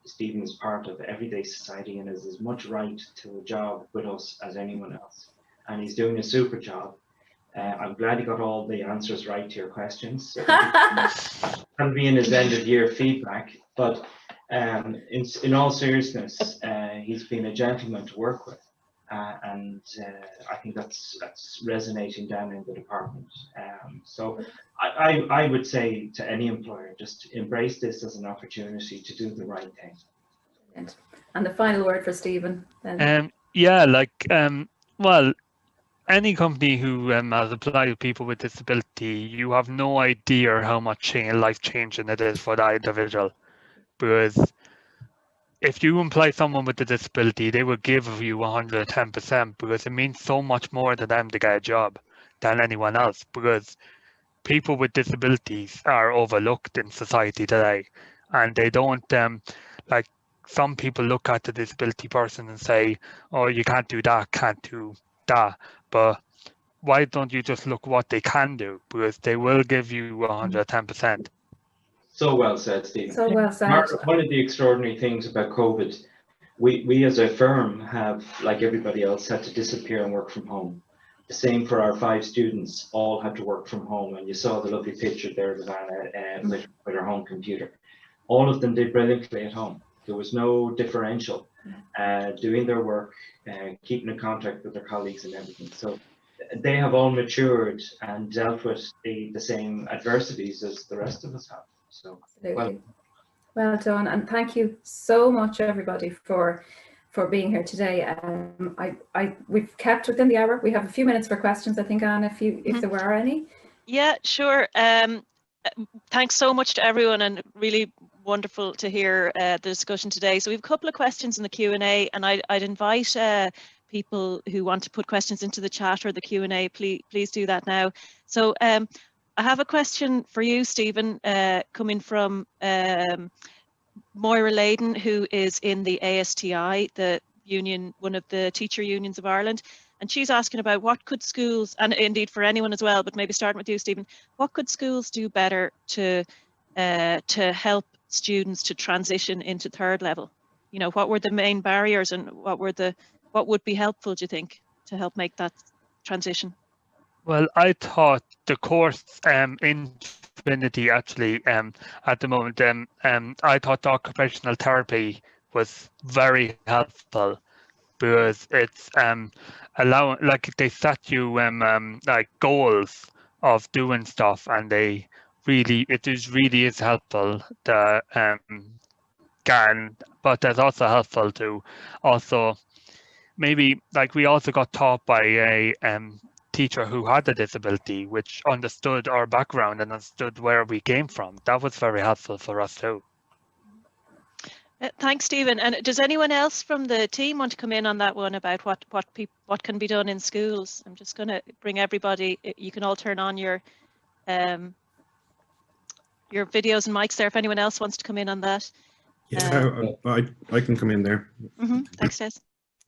Stephen is part of everyday society and has as much right to a job with us as anyone else. And he's doing a super job. I'm glad he got all the answers right to your questions. That'll be in his end of year feedback. But in all seriousness, he's been a gentleman to work with. And I think that's resonating down in the department. So I would say to any employer, just embrace this as an opportunity to do the right thing. And the final word for Stephen. Well, any company who has applied to people with disability, you have no idea how much life-changing it is for that individual. Because if you employ someone with a disability, they will give you 110% because it means so much more to them to get a job than anyone else. Because people with disabilities are overlooked in society today, and they don't like some people look at the disability person and say, "Oh, you can't do that, can't do that." But why don't you just look what they can do? Because they will give you 110%. So well said, Stephen. So well said. Mark, one of the extraordinary things about COVID, we as a firm have, like everybody else, had to disappear and work from home. The same for our 5 students, all had to work from home. And you saw the lovely picture there, Ivana, with her home computer. All of them did brilliantly at home. There was no differential, doing their work, keeping in contact with their colleagues and everything. So they have all matured and dealt with the same adversities as the rest of us have. So well done, and thank you so much, everybody, for being here today. We've kept within the hour. We have a few minutes for questions, I think, Anne, if there were any. Yeah, sure. Thanks so much to everyone, and really wonderful to hear the discussion today. So we have a couple of questions in the Q&A, and I'd invite people who want to put questions into the chat or the Q&A, please do that now. So I have a question for you, Stephen, coming from Moira Layden, who is in the ASTI, the union, one of the teacher unions of Ireland. And she's asking about what could schools, and indeed for anyone as well, but maybe starting with you, Stephen, what could schools do better to help students to transition into third level? You know, what were the main barriers, and what would be helpful, do you think, to help make that transition? Well, I thought the course in Trinity actually at the moment, I thought the occupational therapy was very helpful, because it's allowing, like, they set you like goals of doing stuff, and it really is helpful to but that's also helpful to also maybe, like, we also got taught by a teacher who had a disability, which understood our background and understood where we came from. That was very helpful for us too. Thanks, Stephen. And does anyone else from the team want to come in on that one about what can be done in schools? I'm just going to bring everybody. You can all turn on your your videos and mics there if anyone else wants to come in on that. Yeah, I can come in there. Thanks, Des.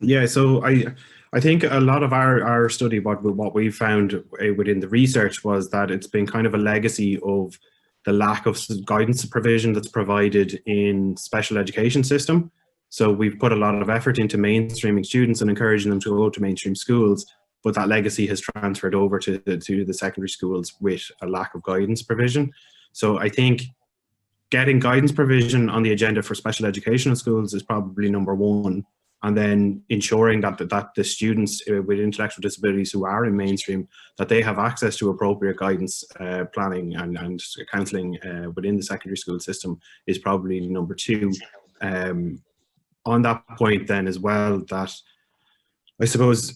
Yeah, so I think a lot of our study, what we found within the research was that it's been kind of a legacy of the lack of guidance provision that's provided in special education system. So we've put a lot of effort into mainstreaming students and encouraging them to go to mainstream schools, but that legacy has transferred over to the secondary schools with a lack of guidance provision. So I think getting guidance provision on the agenda for special educational schools is probably number one. And then ensuring that the students with intellectual disabilities who are in mainstream, that they have access to appropriate guidance, planning and counselling within the secondary school system is probably number two. On that point then as well, that I suppose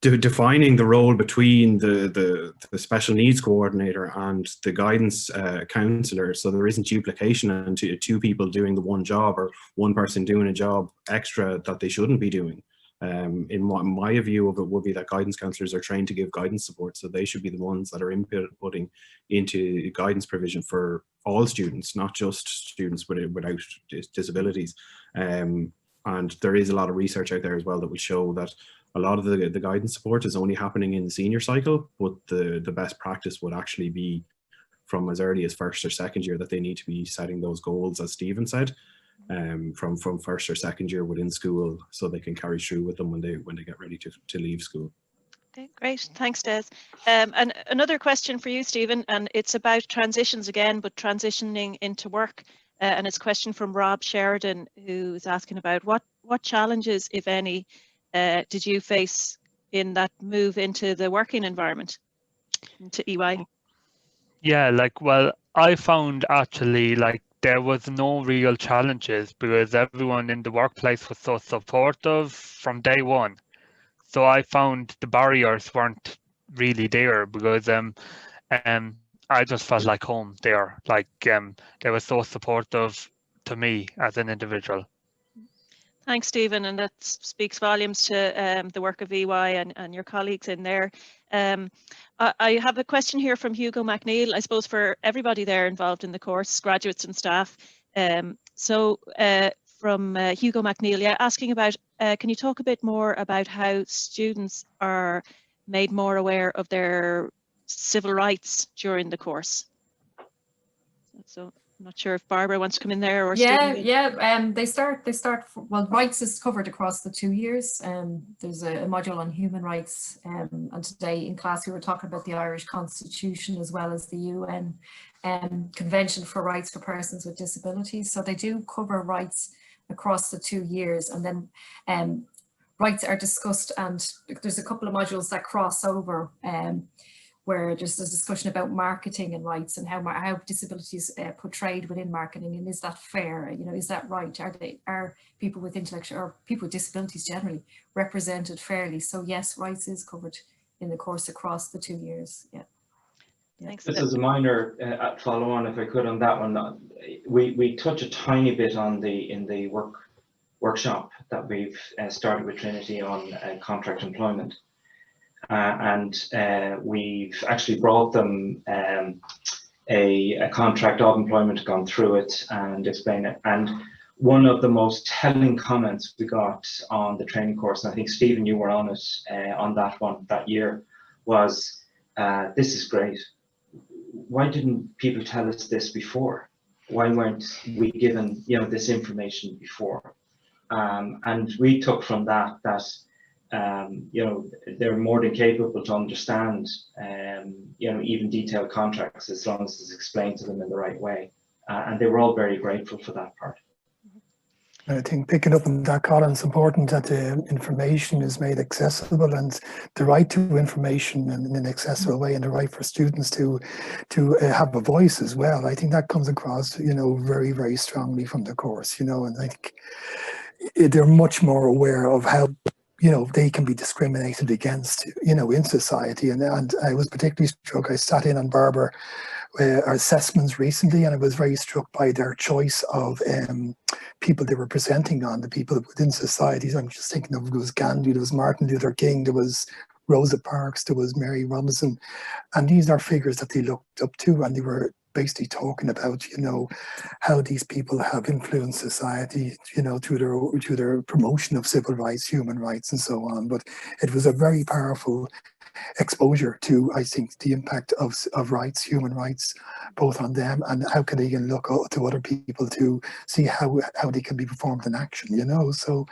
defining the role between the special needs coordinator and the guidance counsellor, so there isn't duplication and two people doing the one job or one person doing a job extra that they shouldn't be doing. In my view of it would be that guidance counsellors are trained to give guidance support, so they should be the ones that are inputting into guidance provision for all students, not just students without disabilities. And there is a lot of research out there as well that would show that a lot of the guidance support is only happening in the senior cycle, but the best practice would actually be from as early as first or second year, that they need to be setting those goals, as Stephen said, from first or second year within school, so they can carry through with them when they get ready to leave school. Okay, great. Thanks, Des. And another question for you, Stephen, and it's about transitions again, but transitioning into work. And it's a question from Rob Sheridan, who's asking about what challenges, if any, did you face in that move into the working environment, into EY? Yeah, well, I found actually there was no real challenges because everyone in the workplace was so supportive from day one. So I found the barriers weren't really there because I just felt like home there. They were so supportive to me as an individual. Thanks, Stephen, and that speaks volumes to the work of EY and your colleagues in there. I have a question here from Hugo McNeil, I suppose for everybody there involved in the course, graduates and staff. From Hugo McNeil, yeah, asking about, can you talk a bit more about how students are made more aware of their civil rights during the course? So I'm not sure if Barbara wants to come in there or yeah, Stephen. yeah. They start. Well, rights is covered across the 2 years. There's a module on human rights, and today in class we were talking about the Irish Constitution as well as the UN Convention for Rights for Persons with Disabilities. So they do cover rights across the 2 years, and then rights are discussed, and there's a couple of modules that cross over. Where there's a discussion about marketing and rights and how disabilities portrayed within marketing, and is that fair? You know, is that right? Are people with intellectual or people with disabilities generally represented fairly? So yes, rights is covered in the course across the 2 years. Yeah. Thanks. This is a minor follow on, if I could, on that one. We touch a tiny bit on in the workshop that we've started with Trinity on contract employment. And we've actually brought them a contract of employment, gone through it and explained it. And one of the most telling comments we got on the training course, and I think Stephen, you were on it on that one that year, was this is great. Why didn't people tell us this before? Why weren't we given this information before? And we took from that they're more than capable to understand, even detailed contracts as long as it's explained to them in the right way. And they were all very grateful for that part. I think picking up on that, Colin, it's important that the information is made accessible, and the right to information in an accessible way, and the right for students to have a voice as well. I think that comes across, very, very strongly from the course, and I think they're much more aware of how they can be discriminated against, in society. And I was particularly struck, I sat in on Barbara assessments recently, and I was very struck by their choice of people they were presenting on, the people within societies. I'm just thinking of, there was Gandhi, there was Martin Luther King, there was Rosa Parks, there was Mary Robinson, and these are figures that they looked up to, and they were basically talking about, you know, how these people have influenced society, you know, through their promotion of civil rights, human rights, and so on. But it was a very powerful exposure to, I think, the impact of rights, human rights, both on them and how can they can look to other people to see how they can be performed in action, you know. So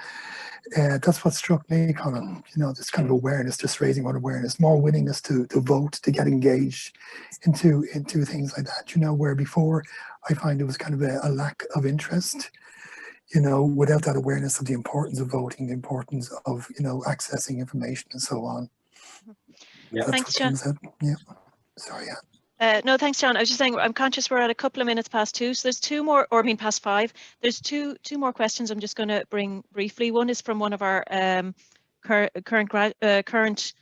that's what struck me, Colin, you know, this kind of awareness, just raising more awareness, more willingness to vote, to get engaged into things like that, you know, where before I find there was kind of a lack of interest, you know, without that awareness of the importance of voting, the importance of, you know, accessing information and so on. Yeah. Thanks, John. Yeah. Sorry. Yeah. No, thanks, John. I was just saying, I'm conscious we're at a couple of minutes past 2, so there's 2 more, or I mean past 5. There's two more questions I'm just going to bring briefly. One is from one of our current,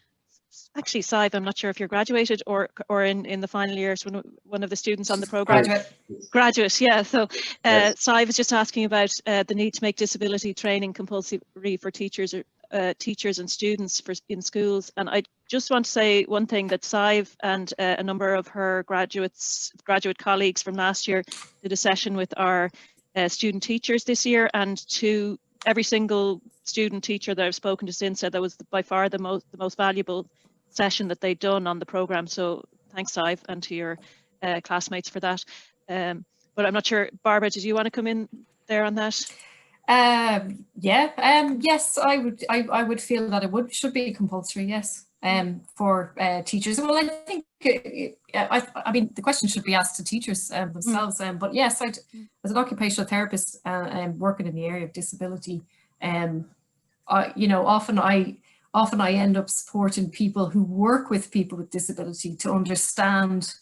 actually, Sive, I'm not sure if you're graduated or in the final years, one of the students on the program. Graduate, yeah. So Yes. Sive is just asking about the need to make disability training compulsory for teachers and students in schools. And I just want to say one thing, that Sive and a number of her graduate colleagues from last year did a session with our student teachers this year, and to every single student teacher that I've spoken to since said that was by far the most valuable session that they'd done on the program. So thanks, Sive, and to your classmates for that. But I'm not sure, Barbara, did you want to come in there on that? Yes, I would feel that it should be compulsory, yes, for teachers. Well, I think I mean the question should be asked to teachers themselves. But yes, as an occupational therapist working in the area of disability, you know, often I end up supporting people who work with people with disability to understand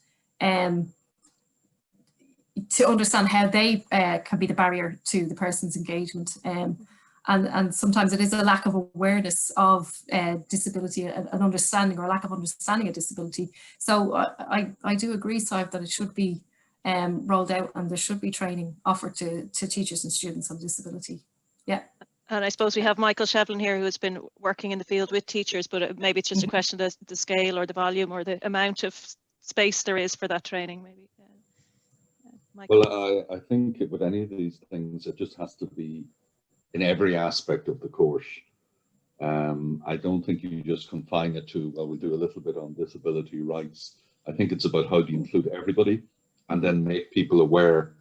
how they can be the barrier to the person's engagement. And sometimes it is a lack of awareness of disability and understanding, or lack of understanding of disability. So I do agree, Sive, that it should be rolled out, and there should be training offered to teachers and students on disability. Yeah. And I suppose we have Michael Shetlin here, who has been working in the field with teachers, but maybe it's just a question of the scale or the volume or the amount of space there is for that training, maybe. Well, I think with any of these things, it just has to be in every aspect of the course. I don't think you just confine it to, well, we do a little bit on disability rights. I think it's about how do you include everybody, and then make people aware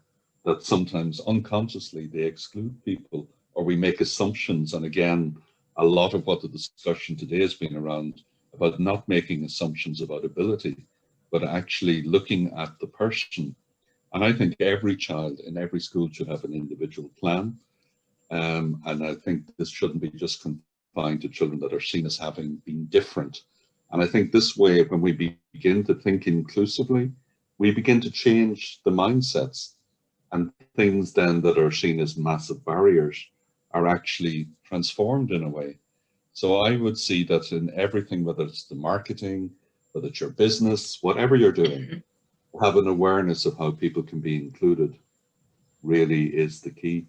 that sometimes unconsciously they exclude people, or we make assumptions. And again, a lot of what the discussion today has been around about not making assumptions about ability, but actually looking at the person. And I think every child in every school should have an individual plan. And I think this shouldn't be just confined to children that are seen as having been different. And I think this way, when we begin to think inclusively, we begin to change the mindsets, and things then that are seen as massive barriers are actually transformed in a way. So I would see that in everything, whether it's the marketing, whether it's your business, whatever you're doing, have an awareness of how people can be included really is the key.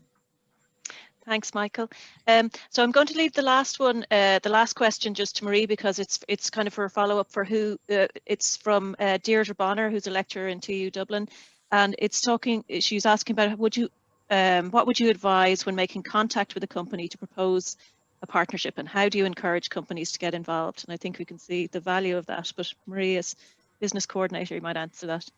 Thanks, Michael. So I'm going to leave the last one, the last question, just to Marie, because it's kind of for a follow-up for who. It's from Deirdre Bonner, who's a lecturer in TU Dublin, and she's asking about what would you advise when making contact with a company to propose a partnership, and how do you encourage companies to get involved? And I think we can see the value of that, but Marie, as business coordinator, you might answer that.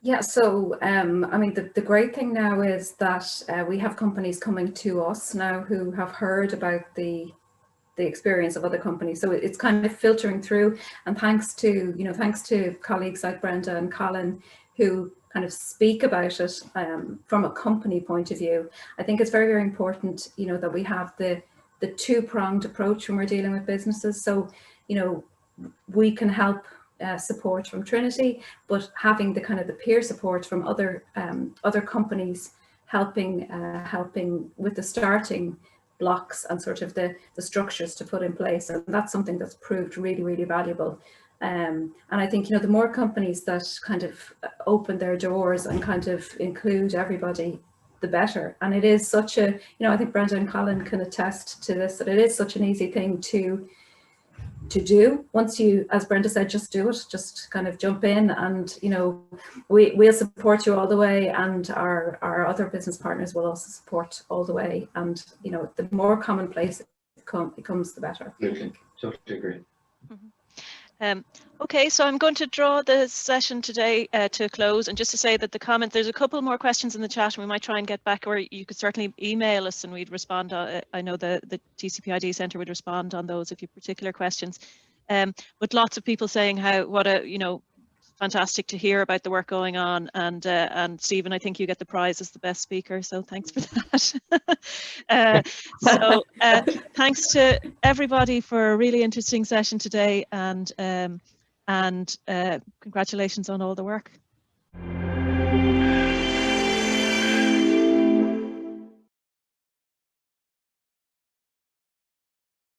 Yeah, so I mean, the great thing now is that we have companies coming to us now who have heard about the experience of other companies. So it's kind of filtering through, and thanks to colleagues like Brenda and Colin who kind of speak about it from a company point of view. I think it's very, very important, you know, that we have the two-pronged approach when we're dealing with businesses. So, you know, we can help support from Trinity, but having the kind of the peer support from other companies helping with the starting blocks and sort of the structures to put in place, and that's something that's proved really, really valuable. And I think, you know, the more companies that kind of open their doors and kind of include everybody, the better. And it is such a, you know, I think Brenda and Colin can attest to this, that it is such an easy thing to do. Once you, as Brenda said, just do it, just kind of jump in, and you know, we'll support you all the way, and our other business partners will also support all the way. And you know, the more commonplace it becomes, the better. Absolutely, totally agree. Okay, so I'm going to draw the session today to a close, and just to say that there's a couple more questions in the chat, and we might try and get back, or you could certainly email us and we'd respond. I know the TCPID Centre would respond on those if you have particular questions. But lots of people saying fantastic to hear about the work going on, and Stephen, I think you get the prize as the best speaker, so thanks for that. Thanks to everybody for a really interesting session today, and congratulations on all the work.